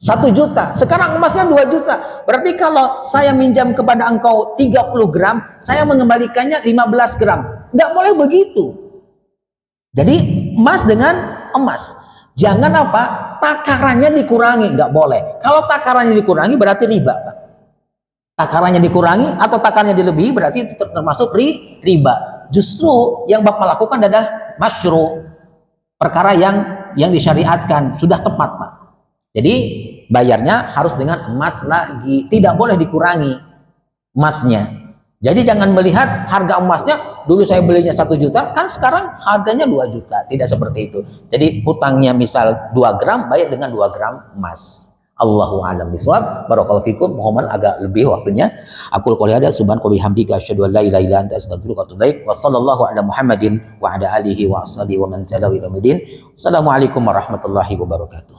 1 juta. Sekarang emasnya 2 juta. Berarti kalau saya minjam kepada engkau 30 gram, saya mengembalikannya 15 gram. Nggak boleh begitu. Jadi emas dengan emas. Jangan takarannya dikurangi. Nggak boleh. Kalau takarannya dikurangi berarti riba, Pak. Takarannya dikurangi atau takarannya dilebihi berarti itu termasuk riba. Justru yang Bapak lakukan adalah masyru'. Perkara yang disyariatkan sudah tepat, Pak. Jadi bayarnya harus dengan emas lagi, tidak boleh dikurangi emasnya. Jadi jangan melihat harga emasnya dulu saya belinya 1 juta, kan sekarang harganya 2 juta. Tidak seperti itu. Jadi hutangnya misal 2 gram, bayar dengan 2 gram emas. Allahu a'lam bishawab. Barakallahu fikum. Mohon agak lebih waktunya. Aku qouli hada subhanaka wa bihamdika asyhadu an la ilaha illa anta astaghfiruka wa atubu ilaik. Wa sallallahu ala Muhammadin wa ala alihi wa ashabihi wa man tabi'ahum ila yaumil din. Assalamualaikum warahmatullahi wabarakatuh.